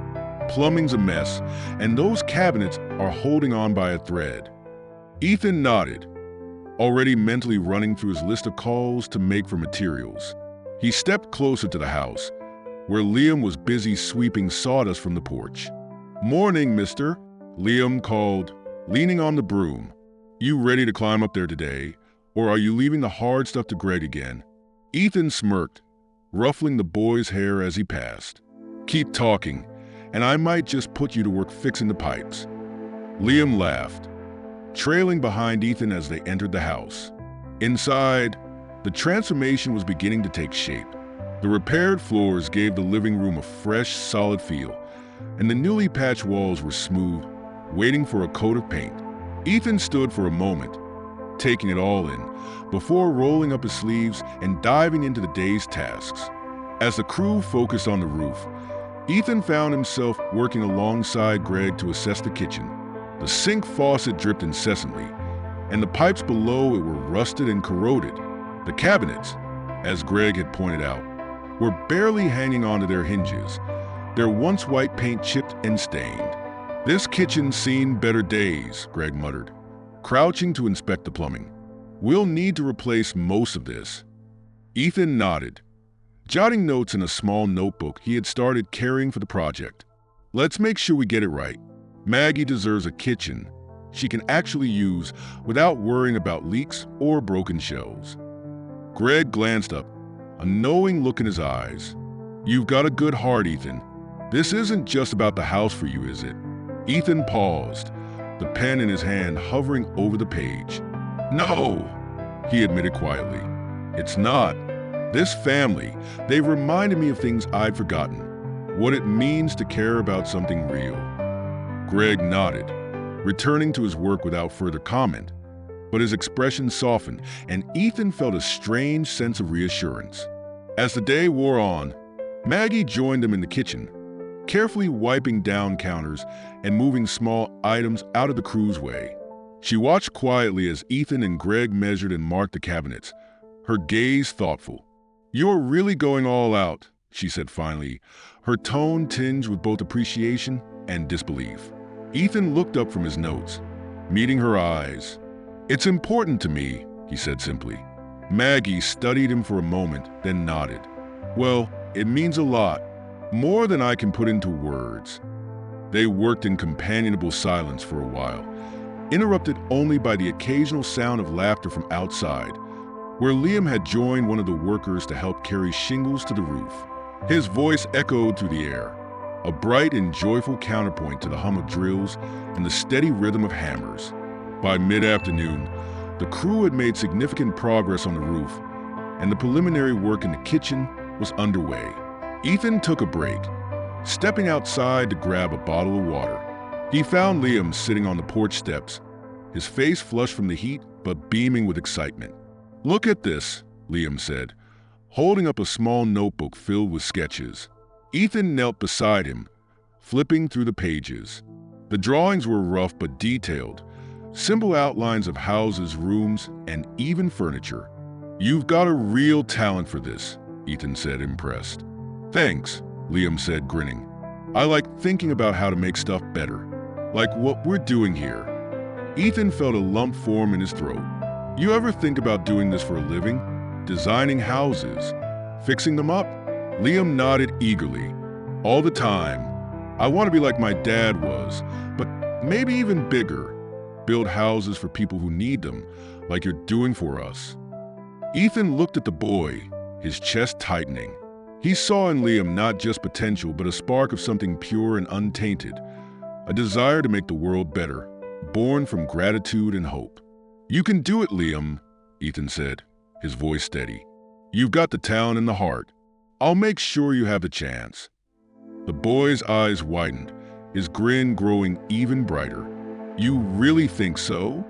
"Plumbing's a mess, and those cabinets are holding on by a thread." Ethan nodded, already mentally running through his list of calls to make for materials. He stepped closer to the house, where Liam was busy sweeping sawdust from the porch. "Morning, mister," Liam called, leaning on the broom. "You ready to climb up there today, or are you leaving the hard stuff to Greg again?" Ethan smirked, ruffling the boy's hair as he passed. "Keep talking, and I might just put you to work fixing the pipes." Liam laughed, trailing behind Ethan as they entered the house. Inside, the transformation was beginning to take shape. The repaired floors gave the living room a fresh, solid feel, and the newly patched walls were smooth, waiting for a coat of paint. Ethan stood for a moment, taking it all in, before rolling up his sleeves and diving into the day's tasks. As the crew focused on the roof, Ethan found himself working alongside Greg to assess the kitchen. The sink faucet dripped incessantly, and the pipes below it were rusted and corroded. The cabinets, as Greg had pointed out, were barely hanging onto their hinges, their once white paint chipped and stained. "This kitchen's seen better days," Greg muttered, crouching to inspect the plumbing. "We'll need to replace most of this." Ethan nodded, jotting notes in a small notebook he had started carrying for the project. "Let's make sure we get it right. Maggie deserves a kitchen she can actually use without worrying about leaks or broken shelves." Greg glanced up, a knowing look in his eyes. "You've got a good heart, Ethan. This isn't just about the house for you, is it?" Ethan paused, the pen in his hand hovering over the page. "No," he admitted quietly. "It's not. This family, they've reminded me of things I'd forgotten, what it means to care about something real." Greg nodded, returning to his work without further comment, but his expression softened, and Ethan felt a strange sense of reassurance. As the day wore on, Maggie joined them in the kitchen, carefully wiping down counters and moving small items out of the crew's way. She watched quietly as Ethan and Greg measured and marked the cabinets, her gaze thoughtful. "You're really going all out," she said finally, her tone tinged with both appreciation and disbelief. Ethan looked up from his notes, meeting her eyes. "It's important to me," he said simply. Maggie studied him for a moment, then nodded. "Well, it means a lot, more than I can put into words." They worked in companionable silence for a while, interrupted only by the occasional sound of laughter from outside, where Liam had joined one of the workers to help carry shingles to the roof. His voice echoed through the air, a bright and joyful counterpoint to the hum of drills and the steady rhythm of hammers. By mid-afternoon, the crew had made significant progress on the roof, and the preliminary work in the kitchen was underway. Ethan took a break, stepping outside to grab a bottle of water. He found Liam sitting on the porch steps, his face flushed from the heat but beaming with excitement. "Look at this," Liam said, holding up a small notebook filled with sketches. Ethan knelt beside him, flipping through the pages. The drawings were rough but detailed, simple outlines of houses, rooms, and even furniture. "You've got a real talent for this," Ethan said, impressed. "Thanks," Liam said, grinning. "I like thinking about how to make stuff better, like what we're doing here." Ethan felt a lump form in his throat. "You ever think about doing this for a living? Designing houses? Fixing them up?" Liam nodded eagerly. "All the time. I want to be like my dad was, but maybe even bigger. Build houses for people who need them, like you're doing for us." Ethan looked at the boy, his chest tightening. He saw in Liam not just potential, but a spark of something pure and untainted, a desire to make the world better, born from gratitude and hope. "You can do it, Liam," Ethan said, his voice steady. "You've got the talent and the heart. I'll make sure you have the chance." The boy's eyes widened, his grin growing even brighter. "You really think so?"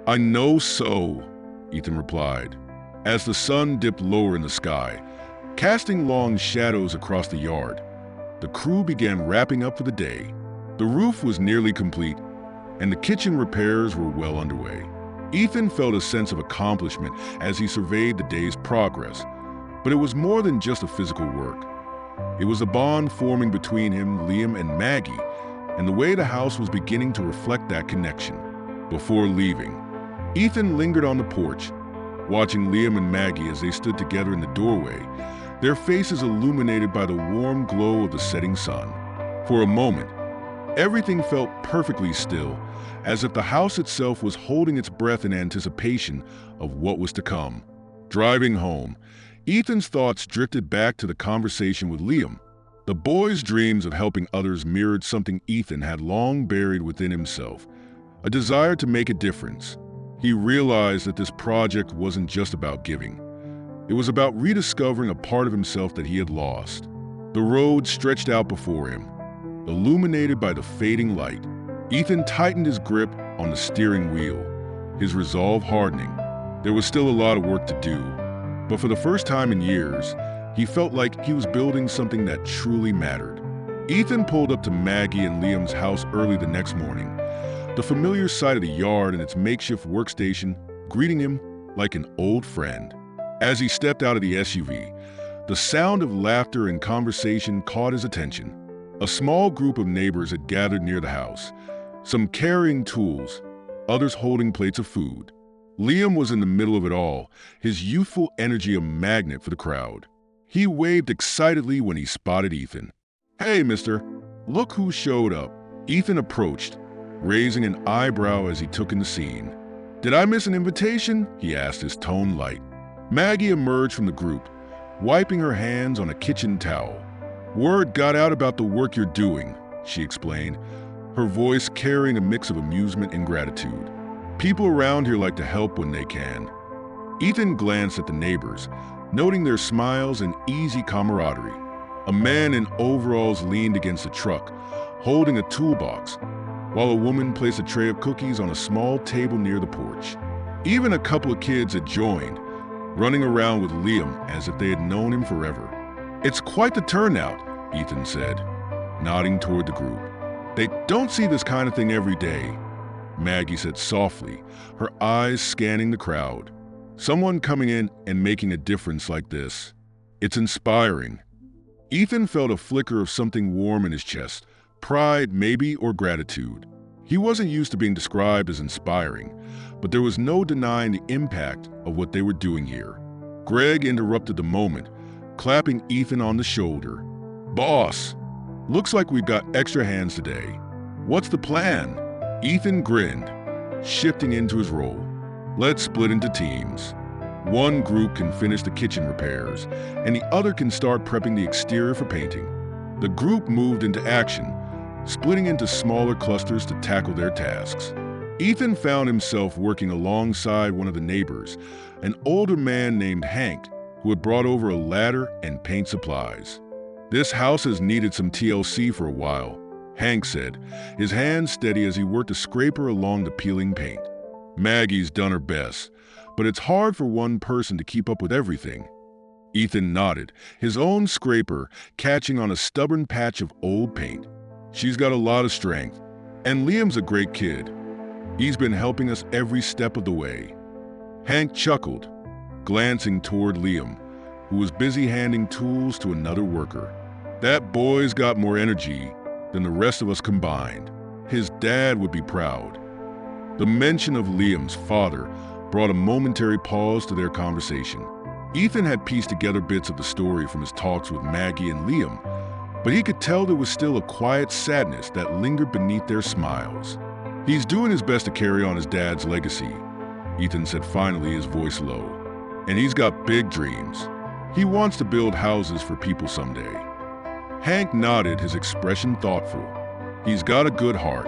"I know so," Ethan replied. As the sun dipped lower in the sky, casting long shadows across the yard, the crew began wrapping up for the day. The roof was nearly complete, and the kitchen repairs were well underway. Ethan felt a sense of accomplishment as he surveyed the day's progress, but it was more than just a physical work. It was a bond forming between him, Liam, and Maggie, and the way the house was beginning to reflect that connection. Before leaving, Ethan lingered on the porch, watching Liam and Maggie as they stood together in the doorway, their faces illuminated by the warm glow of the setting sun. For a moment, everything felt perfectly still, as if the house itself was holding its breath in anticipation of what was to come. Driving home, Ethan's thoughts drifted back to the conversation with Liam. The boy's dreams of helping others mirrored something Ethan had long buried within himself, a desire to make a difference. He realized that this project wasn't just about giving. It was about rediscovering a part of himself that he had lost. The road stretched out before him, illuminated by the fading light. Ethan tightened his grip on the steering wheel, his resolve hardening. There was still a lot of work to do, but for the first time in years, he felt like he was building something that truly mattered. Ethan pulled up to Maggie and Liam's house early the next morning, the familiar sight of the yard and its makeshift workstation greeting him like an old friend. As he stepped out of the SUV, the sound of laughter and conversation caught his attention. A small group of neighbors had gathered near the house, some carrying tools, others holding plates of food. Liam was in the middle of it all, his youthful energy a magnet for the crowd. He waved excitedly when he spotted Ethan. "Hey, mister, look who showed up." Ethan approached, raising an eyebrow as he took in the scene. "Did I miss an invitation?" he asked, his tone light. Maggie emerged from the group, wiping her hands on a kitchen towel. "Word got out about the work you're doing," she explained, her voice carrying a mix of amusement and gratitude. "People around here like to help when they can." Ethan glanced at the neighbors, noting their smiles and easy camaraderie. A man in overalls leaned against a truck, holding a toolbox, while a woman placed a tray of cookies on a small table near the porch. Even a couple of kids had joined, running around with Liam as if they had known him forever. "It's quite the turnout," Ethan said, nodding toward the group. They don't see this kind of thing every day, Maggie said softly, her eyes scanning the crowd. Someone coming in and making a difference like this. It's inspiring. Ethan felt a flicker of something warm in his chest, pride maybe, or gratitude. He wasn't used to being described as inspiring, but there was no denying the impact of what they were doing here. Greg interrupted the moment, clapping Ethan on the shoulder. "Boss, looks like we've got extra hands today. What's the plan?" Ethan grinned, shifting into his role. "Let's split into teams. One group can finish the kitchen repairs, and the other can start prepping the exterior for painting." The group moved into action, splitting into smaller clusters to tackle their tasks. Ethan found himself working alongside one of the neighbors, an older man named Hank, who had brought over a ladder and paint supplies. "This house has needed some TLC for a while," Hank said, his hands steady as he worked a scraper along the peeling paint. "Maggie's done her best, but it's hard for one person to keep up with everything." Ethan nodded, his own scraper catching on a stubborn patch of old paint. "She's got a lot of strength, and Liam's a great kid. He's been helping us every step of the way." Hank chuckled, glancing toward Liam, who was busy handing tools to another worker. "That boy's got more energy than the rest of us combined. His dad would be proud." The mention of Liam's father brought a momentary pause to their conversation. Ethan had pieced together bits of the story from his talks with Maggie and Liam, but he could tell there was still a quiet sadness that lingered beneath their smiles. "He's doing his best to carry on his dad's legacy," Ethan said finally, his voice low. "And he's got big dreams. He wants to build houses for people someday." Hank nodded, his expression thoughtful. "He's got a good heart.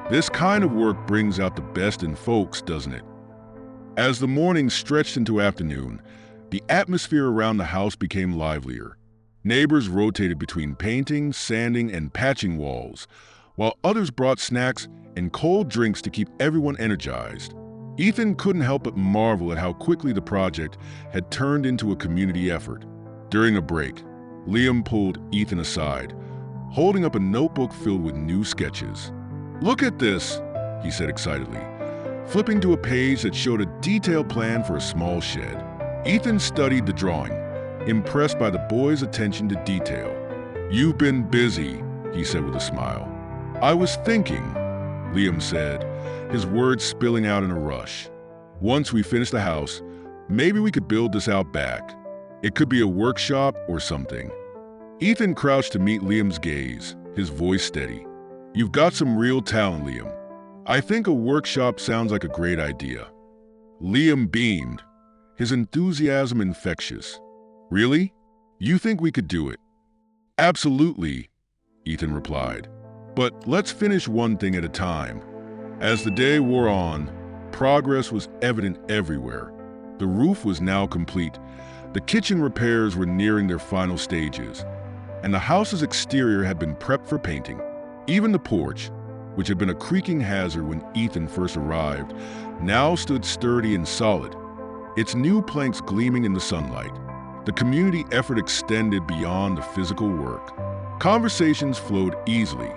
This kind of work brings out the best in folks, doesn't it?" As the morning stretched into afternoon, the atmosphere around the house became livelier. Neighbors rotated between painting, sanding, and patching walls, while others brought snacks and cold drinks to keep everyone energized. Ethan couldn't help but marvel at how quickly the project had turned into a community effort. During a break, Liam pulled Ethan aside, holding up a notebook filled with new sketches. "Look at this," he said excitedly, flipping to a page that showed a detailed plan for a small shed. Ethan studied the drawing, impressed by the boy's attention to detail. "You've been busy," he said with a smile. "I was thinking," Liam said, his words spilling out in a rush. "Once we finish the house, maybe we could build this out back. It could be a workshop or something." Ethan crouched to meet Liam's gaze, his voice steady. "You've got some real talent, Liam. I think a workshop sounds like a great idea." Liam beamed, his enthusiasm infectious. "Really? You think we could do it?" "Absolutely," Ethan replied. "But let's finish one thing at a time." As the day wore on, progress was evident everywhere. The roof was now complete, the kitchen repairs were nearing their final stages, and the house's exterior had been prepped for painting. Even the porch, which had been a creaking hazard when Ethan first arrived, now stood sturdy and solid, its new planks gleaming in the sunlight. The community effort extended beyond the physical work. Conversations flowed easily,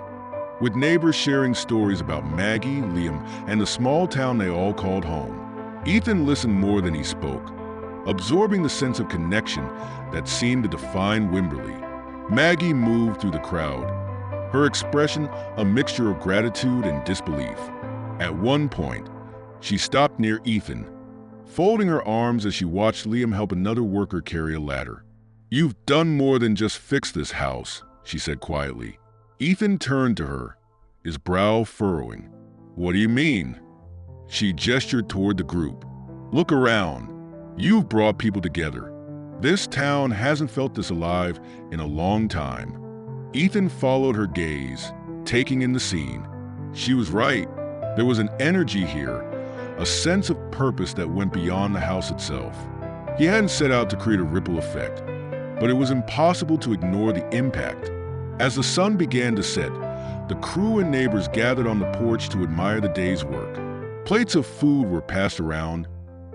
with neighbors sharing stories about Maggie, Liam, and the small town they all called home. Ethan listened more than he spoke, absorbing the sense of connection that seemed to define Wimberley. Maggie moved through the crowd, her expression a mixture of gratitude and disbelief. At one point, she stopped near Ethan, folding her arms as she watched Liam help another worker carry a ladder. "You've done more than just fix this house," she said quietly. Ethan turned to her, his brow furrowing. "What do you mean?" She gestured toward the group. "Look around. You've brought people together. This town hasn't felt this alive in a long time." Ethan followed her gaze, taking in the scene. She was right. There was an energy here, a sense of purpose that went beyond the house itself. He hadn't set out to create a ripple effect, but it was impossible to ignore the impact. As the sun began to set, the crew and neighbors gathered on the porch to admire the day's work. Plates of food were passed around,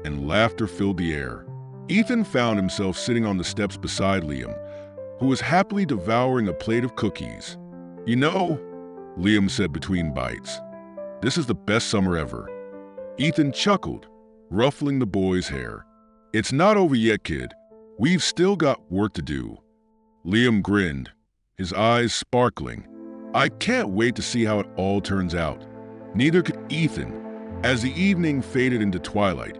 and laughter filled the air. Ethan found himself sitting on the steps beside Liam, who was happily devouring a plate of cookies. You know, Liam said between bites, this is the best summer ever. Ethan chuckled, ruffling the boy's hair. It's not over yet, kid. We've still got work to do. Liam grinned, his eyes sparkling. I can't wait to see how it all turns out. Neither could Ethan. As the evening faded into twilight,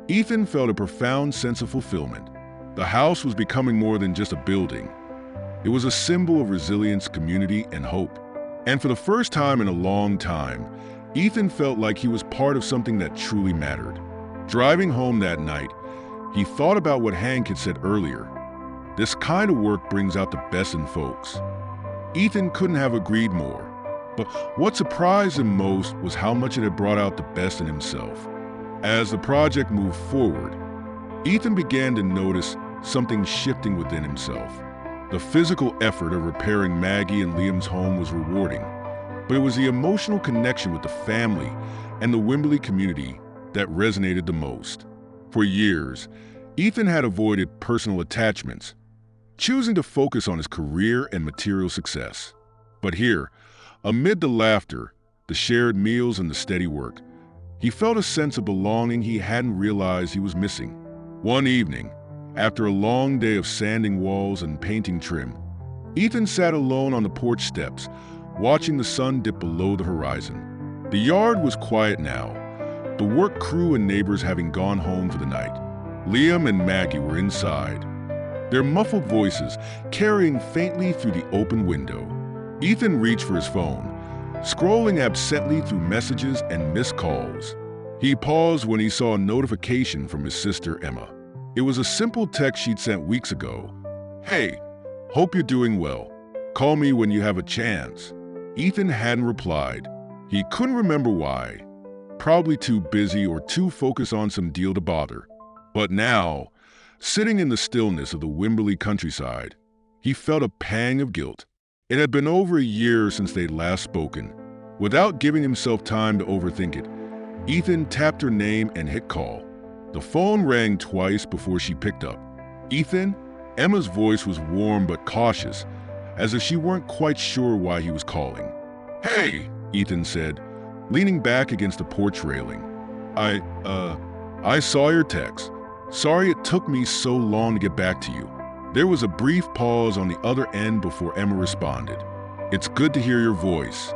Ethan felt a profound sense of fulfillment. The house was becoming more than just a building. It was a symbol of resilience, community, and hope. And for the first time in a long time, Ethan felt like he was part of something that truly mattered. Driving home that night, he thought about what Hank had said earlier. This kind of work brings out the best in folks. Ethan couldn't have agreed more. But what surprised him most was how much it had brought out the best in himself. As the project moved forward, Ethan began to notice something shifting within himself. The physical effort of repairing Maggie and Liam's home was rewarding, but it was the emotional connection with the family and the Wimberley community that resonated the most. For years, Ethan had avoided personal attachments, choosing to focus on his career and material success. But here, amid the laughter, the shared meals, and the steady work, he felt a sense of belonging he hadn't realized he was missing. One evening, after a long day of sanding walls and painting trim, Ethan sat alone on the porch steps, watching the sun dip below the horizon. The yard was quiet now, the work crew and neighbors having gone home for the night. Liam and Maggie were inside, their muffled voices carrying faintly through the open window. Ethan reached for his phone, scrolling absently through messages and missed calls. He paused when he saw a notification from his sister Emma. It was a simple text she'd sent weeks ago. Hey, hope you're doing well. Call me when you have a chance. Ethan hadn't replied. He couldn't remember why. Probably too busy or too focused on some deal to bother. But now, sitting in the stillness of the Wimberley countryside, he felt a pang of guilt. It had been over a year since they'd last spoken. Without giving himself time to overthink it, Ethan tapped her name and hit call. The phone rang twice before she picked up. Ethan? Emma's voice was warm but cautious, as if she weren't quite sure why he was calling. Hey, Ethan said, leaning back against the porch railing. I saw your text. Sorry it took me so long to get back to you. There was a brief pause on the other end before Emma responded. It's good to hear your voice.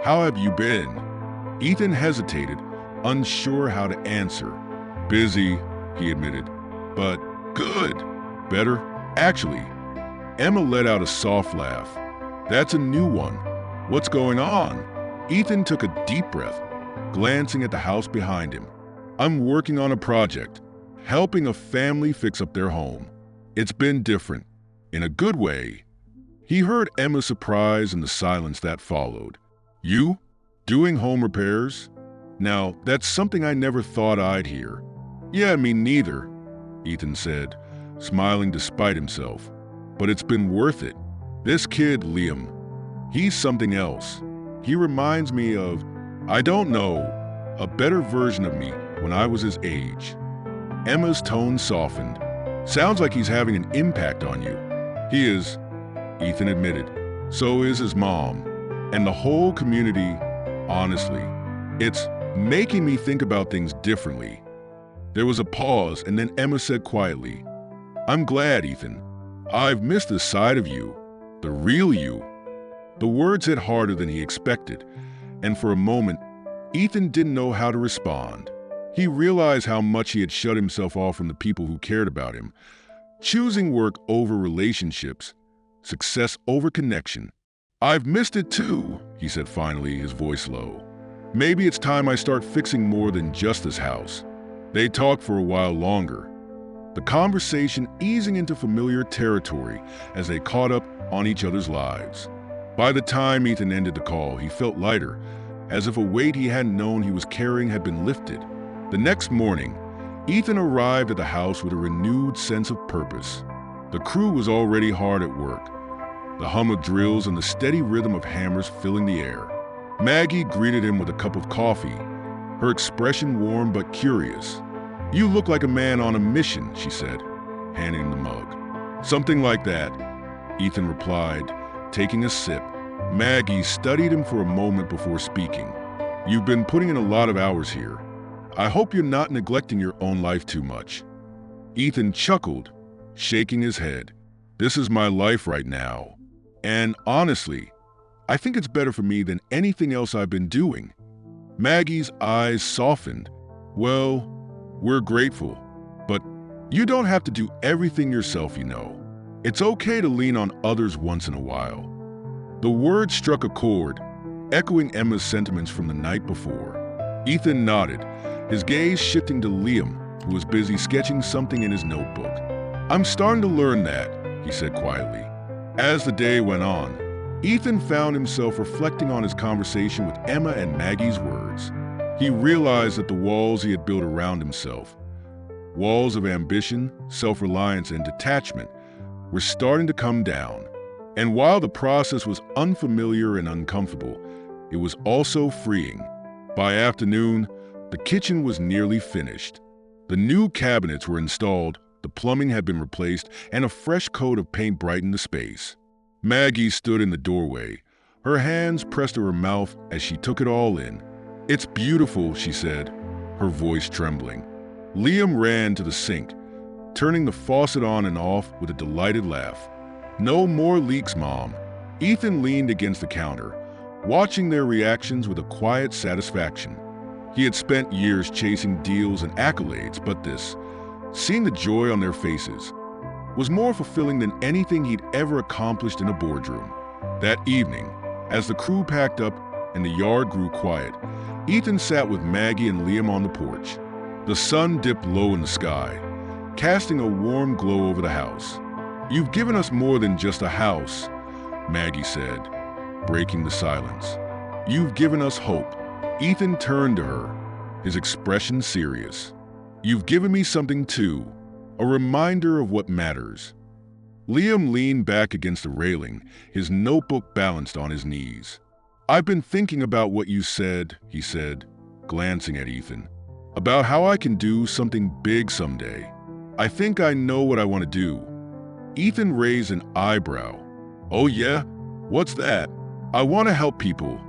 How have you been? Ethan hesitated, unsure how to answer. Busy, he admitted, but good. Better, actually. Emma let out a soft laugh. That's a new one. What's going on? Ethan took a deep breath, glancing at the house behind him. I'm working on a project, helping a family fix up their home. It's been different, in a good way. He heard Emma's surprise in the silence that followed. You? Doing home repairs? Now, that's something I never thought I'd hear. Yeah, me neither, Ethan said, smiling despite himself. But it's been worth it. This kid, Liam, he's something else. He reminds me of, I don't know, a better version of me when I was his age. Emma's tone softened. Sounds like he's having an impact on you. He is, Ethan admitted. So is his mom. And the whole community, honestly. It's making me think about things differently. There was a pause, and then Emma said quietly, I'm glad, Ethan. I've missed this side of you, the real you. The words hit harder than he expected, and for a moment, Ethan didn't know how to respond. He realized how much he had shut himself off from the people who cared about him, choosing work over relationships, success over connection. I've missed it too, he said finally, his voice low. Maybe it's time I start fixing more than just this house. They talked for a while longer, the conversation easing into familiar territory as they caught up on each other's lives. By the time Ethan ended the call, he felt lighter, as if a weight he hadn't known he was carrying had been lifted. The next morning, Ethan arrived at the house with a renewed sense of purpose. The crew was already hard at work, the hum of drills and the steady rhythm of hammers filling the air. Maggie greeted him with a cup of coffee, her expression warm but curious. You look like a man on a mission, she said, handing him the mug. Something like that, Ethan replied, taking a sip. Maggie studied him for a moment before speaking. "You've been putting in a lot of hours here. I hope you're not neglecting your own life too much." Ethan chuckled, shaking his head. "This is my life right now. And honestly, I think it's better for me than anything else I've been doing." Maggie's eyes softened. "Well, we're grateful, but you don't have to do everything yourself, you know. It's okay to lean on others once in a while." The words struck a chord, echoing Emma's sentiments from the night before. Ethan nodded, his gaze shifting to Liam, who was busy sketching something in his notebook. "I'm starting to learn that," he said quietly. As the day went on, Ethan found himself reflecting on his conversation with Emma and Maggie's words. He realized that the walls he had built around himself, walls of ambition, self-reliance, and detachment, were starting to come down. And while the process was unfamiliar and uncomfortable, it was also freeing. By afternoon, the kitchen was nearly finished. The new cabinets were installed, the plumbing had been replaced, and a fresh coat of paint brightened the space. Maggie stood in the doorway, her hands pressed to her mouth as she took it all in. "It's beautiful," she said, her voice trembling. Liam ran to the sink, turning the faucet on and off with a delighted laugh. "No more leaks, Mom." Ethan leaned against the counter, watching their reactions with a quiet satisfaction. He had spent years chasing deals and accolades, but this, seeing the joy on their faces, was more fulfilling than anything he'd ever accomplished in a boardroom. That evening, as the crew packed up and the yard grew quiet, Ethan sat with Maggie and Liam on the porch. The sun dipped low in the sky, casting a warm glow over the house. "You've given us more than just a house," Maggie said, breaking the silence. "You've given us hope." Ethan turned to her, his expression serious. "You've given me something too, a reminder of what matters." Liam leaned back against the railing, his notebook balanced on his knees. "I've been thinking about what you said," he said, glancing at Ethan, "about how I can do something big someday. I think I know what I want to do." Ethan raised an eyebrow. "Oh yeah? What's that?" "I want to help people,"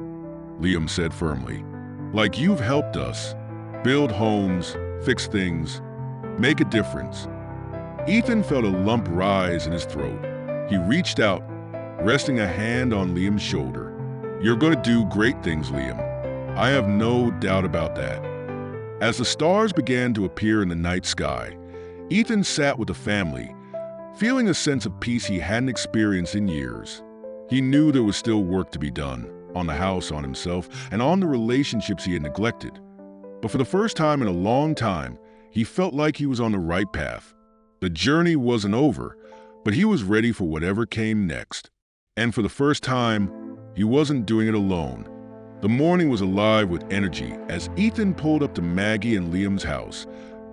Liam said firmly. "Like you've helped us. Build homes, fix things, make a difference." Ethan felt a lump rise in his throat. He reached out, resting a hand on Liam's shoulder. "You're going to do great things, Liam. I have no doubt about that." As the stars began to appear in the night sky, Ethan sat with the family, feeling a sense of peace he hadn't experienced in years. He knew there was still work to be done, on the house, on himself, and on the relationships he had neglected. But for the first time in a long time, he felt like he was on the right path. The journey wasn't over, but he was ready for whatever came next. And for the first time, he wasn't doing it alone. The morning was alive with energy as Ethan pulled up to Maggie and Liam's house,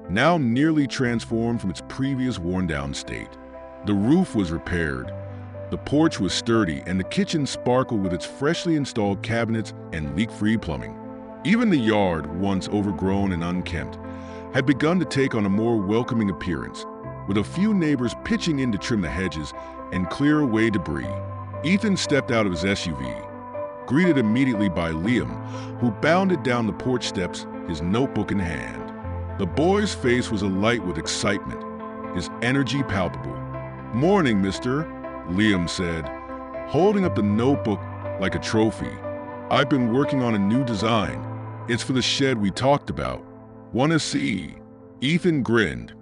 now nearly transformed from its previous worn-down state. The roof was repaired, the porch was sturdy, and the kitchen sparkled with its freshly installed cabinets and leak-free plumbing. Even the yard, once overgrown and unkempt, had begun to take on a more welcoming appearance, with a few neighbors pitching in to trim the hedges and clear away debris. Ethan stepped out of his SUV, greeted immediately by Liam, who bounded down the porch steps, his notebook in hand. The boy's face was alight with excitement, his energy palpable. "Morning, mister," Liam said, holding up the notebook like a trophy. "I've been working on a new design. It's for the shed we talked about. Wanna see?" Ethan grinned,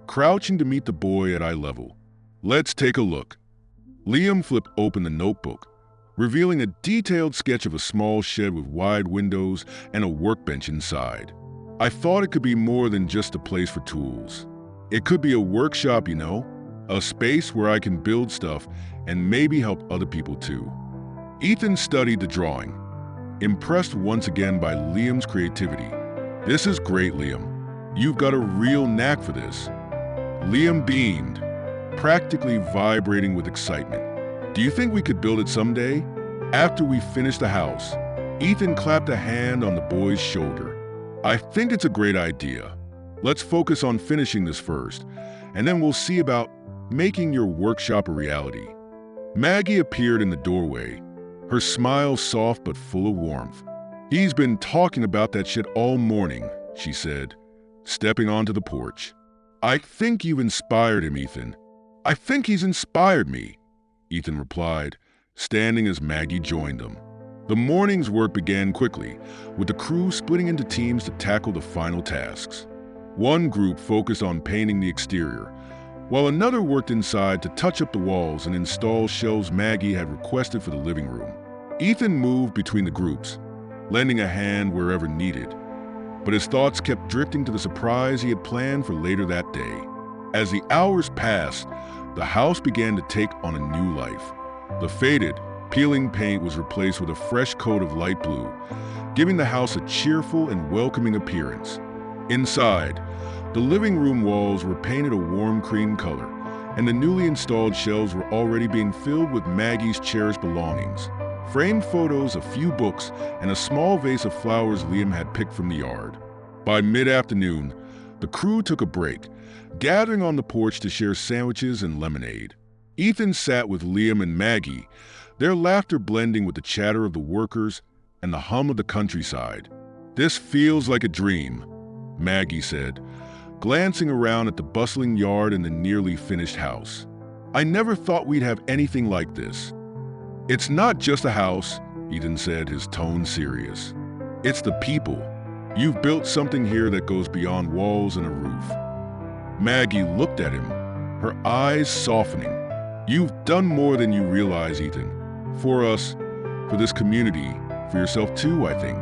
crouching to meet the boy at eye level. "Let's take a look." Liam flipped open the notebook, revealing a detailed sketch of a small shed with wide windows and a workbench inside. "I thought it could be more than just a place for tools. It could be a workshop, you know, a space where I can build stuff and maybe help other people too." Ethan studied the drawing, impressed once again by Liam's creativity. "This is great, Liam. You've got a real knack for this." Liam beamed, practically vibrating with excitement. "Do you think we could build it someday? After we finish the house?" Ethan clapped a hand on the boy's shoulder. "I think it's a great idea. Let's focus on finishing this first, and then we'll see about making your workshop a reality." Maggie appeared in the doorway, her smile soft but full of warmth. "He's been talking about that shit all morning," she said, stepping onto the porch. "I think you've inspired him, Ethan." "I think he's inspired me," Ethan replied, standing as Maggie joined them. The morning's work began quickly, with the crew splitting into teams to tackle the final tasks. One group focused on painting the exterior, while another worked inside to touch up the walls and install shelves Maggie had requested for the living room. Ethan moved between the groups, lending a hand wherever needed, but his thoughts kept drifting to the surprise he had planned for later that day. As the hours passed, the house began to take on a new life. The faded, peeling paint was replaced with a fresh coat of light blue, giving the house a cheerful and welcoming appearance. Inside, the living room walls were painted a warm cream color, and the newly installed shelves were already being filled with Maggie's cherished belongings. Framed photos, a few books, and a small vase of flowers Liam had picked from the yard. By mid-afternoon, the crew took a break, gathering on the porch to share sandwiches and lemonade. Ethan sat with Liam and Maggie, their laughter blending with the chatter of the workers and the hum of the countryside. "This feels like a dream," Maggie said, glancing around at the bustling yard and the nearly finished house. "I never thought we'd have anything like this." "It's not just a house," Ethan said, his tone serious. "It's the people. You've built something here that goes beyond walls and a roof." Maggie looked at him, her eyes softening. "You've done more than you realize, Ethan. For us, for this community, for yourself too, I think."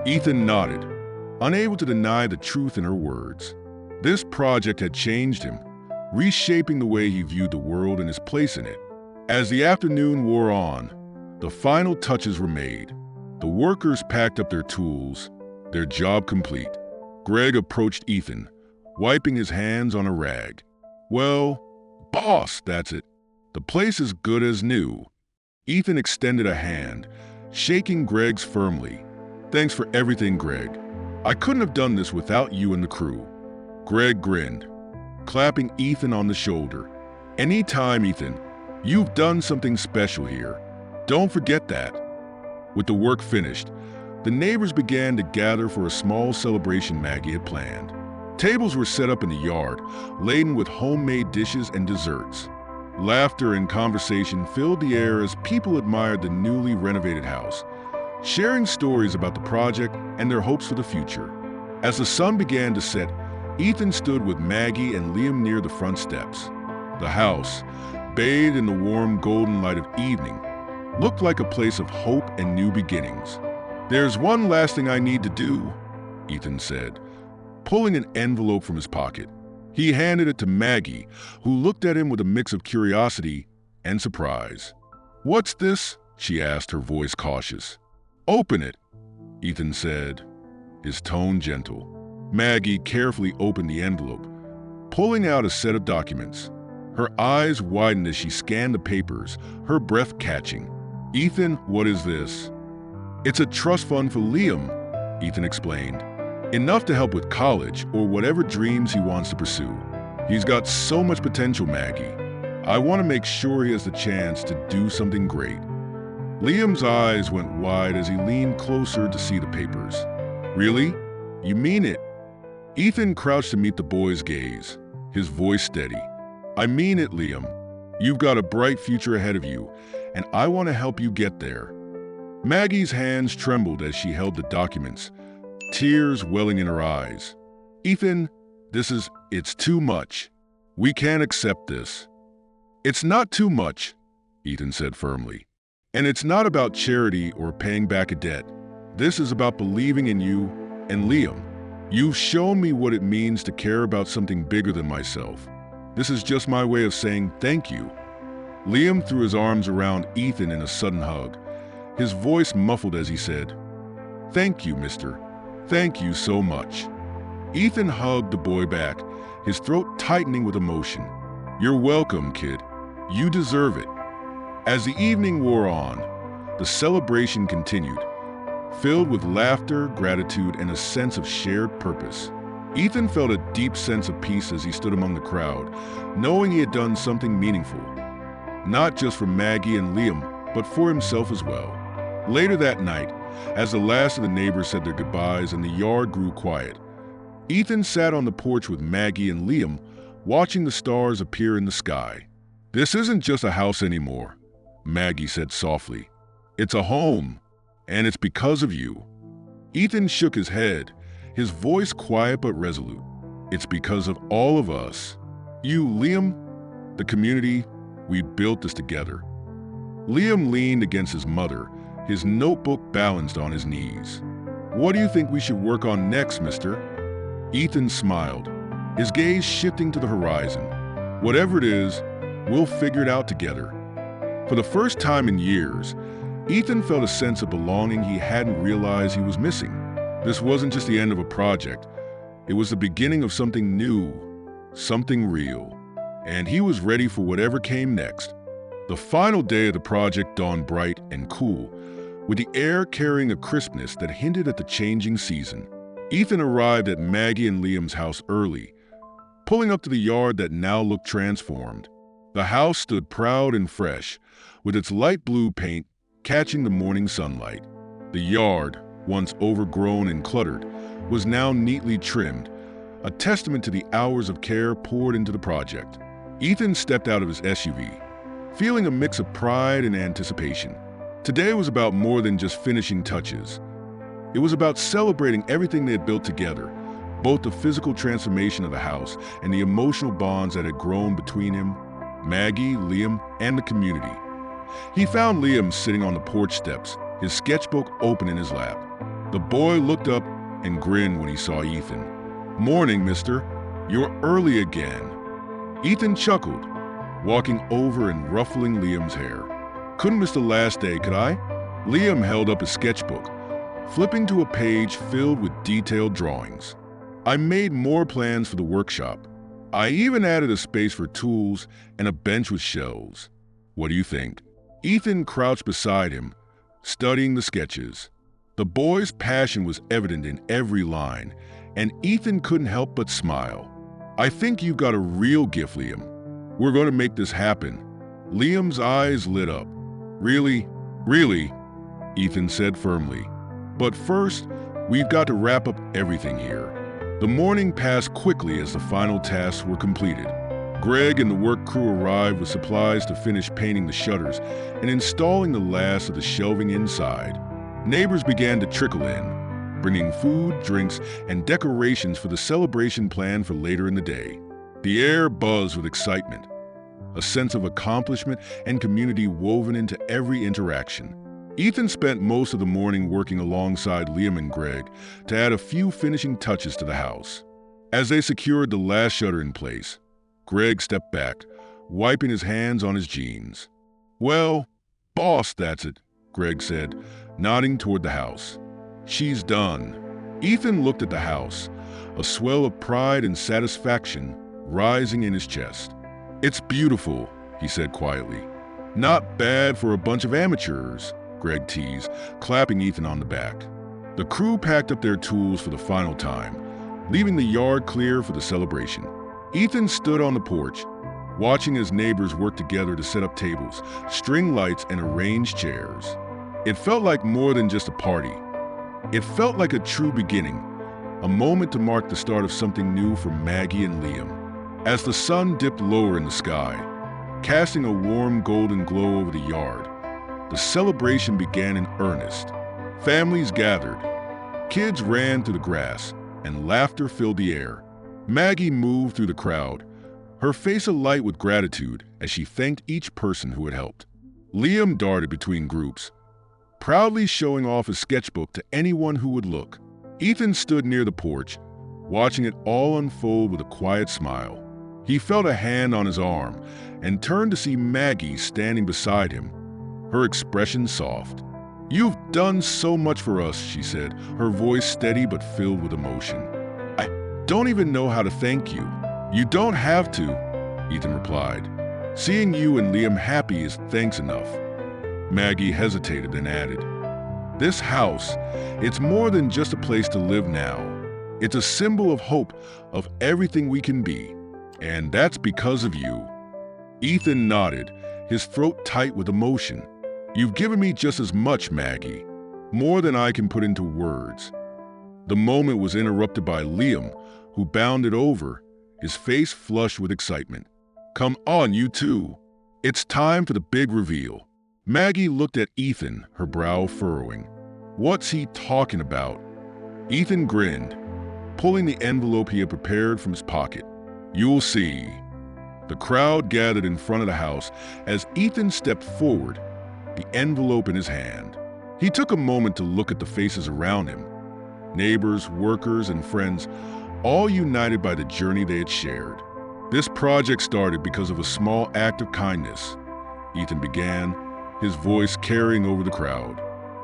Ethan nodded, unable to deny the truth in her words. This project had changed him, reshaping the way he viewed the world and his place in it. As the afternoon wore on, the final touches were made. The workers packed up their tools, their job complete. Greg approached Ethan, wiping his hands on a rag. "Well, boss, that's it. The place is good as new." Ethan extended a hand, shaking Greg's firmly. "Thanks for everything, Greg. I couldn't have done this without you and the crew." Greg grinned, clapping Ethan on the shoulder. "Anytime, Ethan. You've done something special here. Don't forget that." With the work finished, the neighbors began to gather for a small celebration Maggie had planned. Tables were set up in the yard, laden with homemade dishes and desserts. Laughter and conversation filled the air as people admired the newly renovated house, sharing stories about the project and their hopes for the future. As the sun began to set, Ethan stood with Maggie and Liam near the front steps. The house, bathed in the warm golden light of evening, looked like a place of hope and new beginnings. "There's one last thing I need to do," Ethan said, pulling an envelope from his pocket. He handed it to Maggie, who looked at him with a mix of curiosity and surprise. "What's this?" she asked, her voice cautious. "Open it," Ethan said, his tone gentle. Maggie carefully opened the envelope, pulling out a set of documents. Her eyes widened as she scanned the papers, her breath catching. "Ethan, what is this?" "It's a trust fund for Liam," Ethan explained. "Enough to help with college or whatever dreams he wants to pursue. He's got so much potential, Maggie. I want to make sure he has the chance to do something great." Liam's eyes went wide as he leaned closer to see the papers. "Really? You mean it?" Ethan crouched to meet the boy's gaze, his voice steady. "I mean it, Liam. You've got a bright future ahead of you, and I want to help you get there." Maggie's hands trembled as she held the documents, tears welling in her eyes. "Ethan, it's too much. We can't accept this." "It's not too much," Ethan said firmly. "And it's not about charity or paying back a debt. This is about believing in you and Liam. You've shown me what it means to care about something bigger than myself. This is just my way of saying thank you." Liam threw his arms around Ethan in a sudden hug, his voice muffled as he said, "Thank you, mister. Thank you so much." Ethan hugged the boy back, his throat tightening with emotion. "You're welcome, kid. You deserve it." As the evening wore on, the celebration continued, filled with laughter, gratitude, and a sense of shared purpose. Ethan felt a deep sense of peace as he stood among the crowd, knowing he had done something meaningful, not just for Maggie and Liam, but for himself as well. Later that night, as the last of the neighbors said their goodbyes and the yard grew quiet, Ethan sat on the porch with Maggie and Liam, watching the stars appear in the sky. "This isn't just a house anymore," Maggie said softly. "It's a home, and it's because of you." Ethan shook his head, his voice quiet but resolute. "It's because of all of us. You, Liam, the community, we built this together." Liam leaned against his mother, his notebook balanced on his knees. "What do you think we should work on next, mister?" Ethan smiled, his gaze shifting to the horizon. "Whatever it is, we'll figure it out together." For the first time in years, Ethan felt a sense of belonging he hadn't realized he was missing. This wasn't just the end of a project. It was the beginning of something new, something real, and he was ready for whatever came next. The final day of the project dawned bright and cool, with the air carrying a crispness that hinted at the changing season. Ethan arrived at Maggie and Liam's house early, pulling up to the yard that now looked transformed. The house stood proud and fresh, with its light blue paint catching the morning sunlight. The yard, once overgrown and cluttered, was now neatly trimmed, a testament to the hours of care poured into the project. Ethan stepped out of his SUV, feeling a mix of pride and anticipation. Today was about more than just finishing touches. It was about celebrating everything they had built together, both the physical transformation of the house and the emotional bonds that had grown between him, Maggie, Liam, and the community. He found Liam sitting on the porch steps, his sketchbook open in his lap. The boy looked up and grinned when he saw Ethan. "Morning, mister. You're early again." Ethan chuckled, walking over and ruffling Liam's hair. "Couldn't miss the last day, could I?" Liam held up his sketchbook, flipping to a page filled with detailed drawings. "I made more plans for the workshop. I even added a space for tools and a bench with shelves. What do you think?" Ethan crouched beside him, studying the sketches. The boy's passion was evident in every line, and Ethan couldn't help but smile. "I think you've got a real gift, Liam. We're going to make this happen." Liam's eyes lit up. "Really? Really?" Ethan said firmly. "But first, we've got to wrap up everything here." The morning passed quickly as the final tasks were completed. Greg and the work crew arrived with supplies to finish painting the shutters and installing the last of the shelving inside. Neighbors began to trickle in, bringing food, drinks, and decorations for the celebration planned for later in the day. The air buzzed with excitement, a sense of accomplishment and community woven into every interaction. Ethan spent most of the morning working alongside Liam and Greg to add a few finishing touches to the house. As they secured the last shutter in place, Greg stepped back, wiping his hands on his jeans. "Well, boss, that's it," Greg said, nodding toward the house. "She's done." Ethan looked at the house, a swell of pride and satisfaction rising in his chest. "It's beautiful," he said quietly. "Not bad for a bunch of amateurs," Greg teased, clapping Ethan on the back. The crew packed up their tools for the final time, leaving the yard clear for the celebration. Ethan stood on the porch, watching his neighbors work together to set up tables, string lights, and arrange chairs. It felt like more than just a party. It felt like a true beginning, a moment to mark the start of something new for Maggie and Liam. As the sun dipped lower in the sky, casting a warm golden glow over the yard, the celebration began in earnest. Families gathered, kids ran through the grass, and laughter filled the air. Maggie moved through the crowd, her face alight with gratitude as she thanked each person who had helped. Liam darted between groups, proudly showing off his sketchbook to anyone who would look. Ethan stood near the porch, watching it all unfold with a quiet smile. He felt a hand on his arm and turned to see Maggie standing beside him, her expression soft. "You've done so much for us," she said, her voice steady but filled with emotion. "I don't even know how to thank you." "You don't have to," Ethan replied. "Seeing you and Liam happy is thanks enough." Maggie hesitated and added, "This house, it's more than just a place to live now. It's a symbol of hope, of everything we can be. And that's because of you." Ethan nodded, his throat tight with emotion. You've given me just as much, Maggie, more than I can put into words. The moment was interrupted by Liam, who bounded over, his face flushed with excitement. Come on, you two. It's time for the big reveal. Maggie looked at Ethan, her brow furrowing. What's he talking about? Ethan grinned, pulling the envelope he had prepared from his pocket. You'll see. The crowd gathered in front of the house as Ethan stepped forward, the envelope in his hand. He took a moment to look at the faces around him. Neighbors, workers, and friends, all united by the journey they had shared. This project started because of a small act of kindness, Ethan began, his voice carrying over the crowd.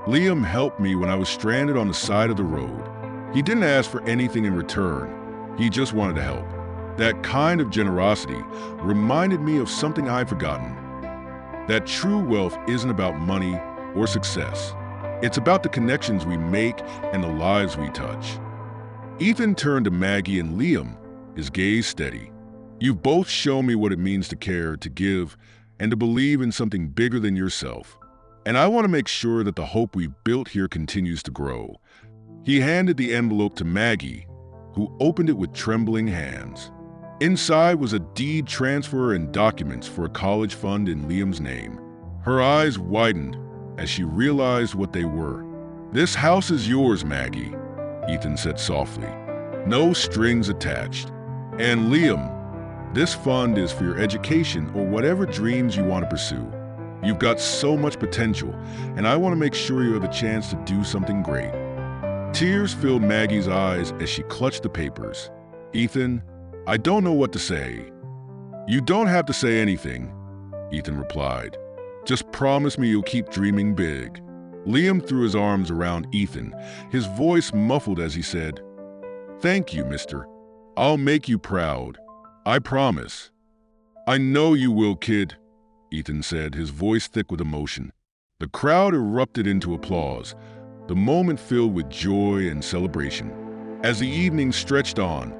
Liam helped me when I was stranded on the side of the road. He didn't ask for anything in return. He just wanted to help. That kind of generosity reminded me of something I'd forgotten. That true wealth isn't about money or success. It's about the connections we make and the lives we touch. Ethan turned to Maggie and Liam, his gaze steady. You've both shown me what it means to care, to give, and to believe in something bigger than yourself. And I want to make sure that the hope we've built here continues to grow. He handed the envelope to Maggie, who opened it with trembling hands. Inside was a deed transfer and documents for a college fund in Liam's name. Her eyes widened as she realized what they were. This house is yours, Maggie, Ethan said softly. No strings attached. And Liam, this fund is for your education or whatever dreams you want to pursue. You've got so much potential, and I want to make sure you have a chance to do something great. Tears filled Maggie's eyes as she clutched the papers. Ethan, I don't know what to say. You don't have to say anything, Ethan replied. Just promise me you'll keep dreaming big. Liam threw his arms around Ethan, his voice muffled as he said, Thank you, mister. I'll make you proud. I promise. I know you will, kid, Ethan said, his voice thick with emotion. The crowd erupted into applause, the moment filled with joy and celebration. As the evening stretched on,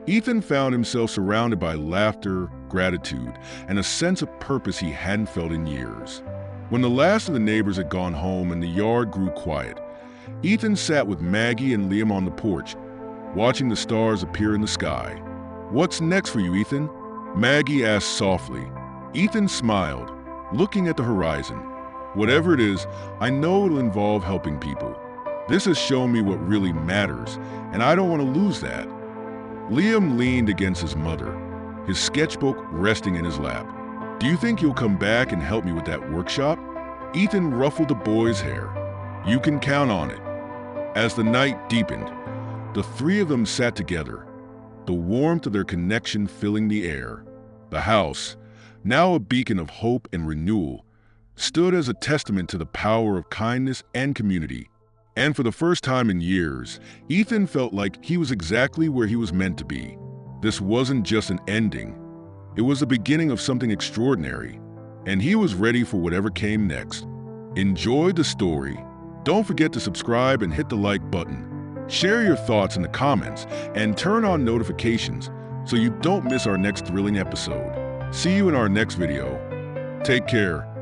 Ethan found himself surrounded by laughter, gratitude, and a sense of purpose he hadn't felt in years. When the last of the neighbors had gone home and the yard grew quiet, Ethan sat with Maggie and Liam on the porch, watching the stars appear in the sky. What's next for you, Ethan? Maggie asked softly. Ethan smiled, looking at the horizon. Whatever it is, I know it'll involve helping people. This has shown me what really matters, and I don't want to lose that. Liam leaned against his mother, his sketchbook resting in his lap. Do you think you'll come back and help me with that workshop? Ethan ruffled the boy's hair. You can count on it. As the night deepened, the three of them sat together, the warmth of their connection filling the air. The house, now a beacon of hope and renewal, stood as a testament to the power of kindness and community. And for the first time in years, Ethan felt like he was exactly where he was meant to be. This wasn't just an ending. It was the beginning of something extraordinary, and he was ready for whatever came next. Enjoy the story. Don't forget to subscribe and hit the like button. Share your thoughts in the comments and turn on notifications so you don't miss our next thrilling episode. See you in our next video. Take care.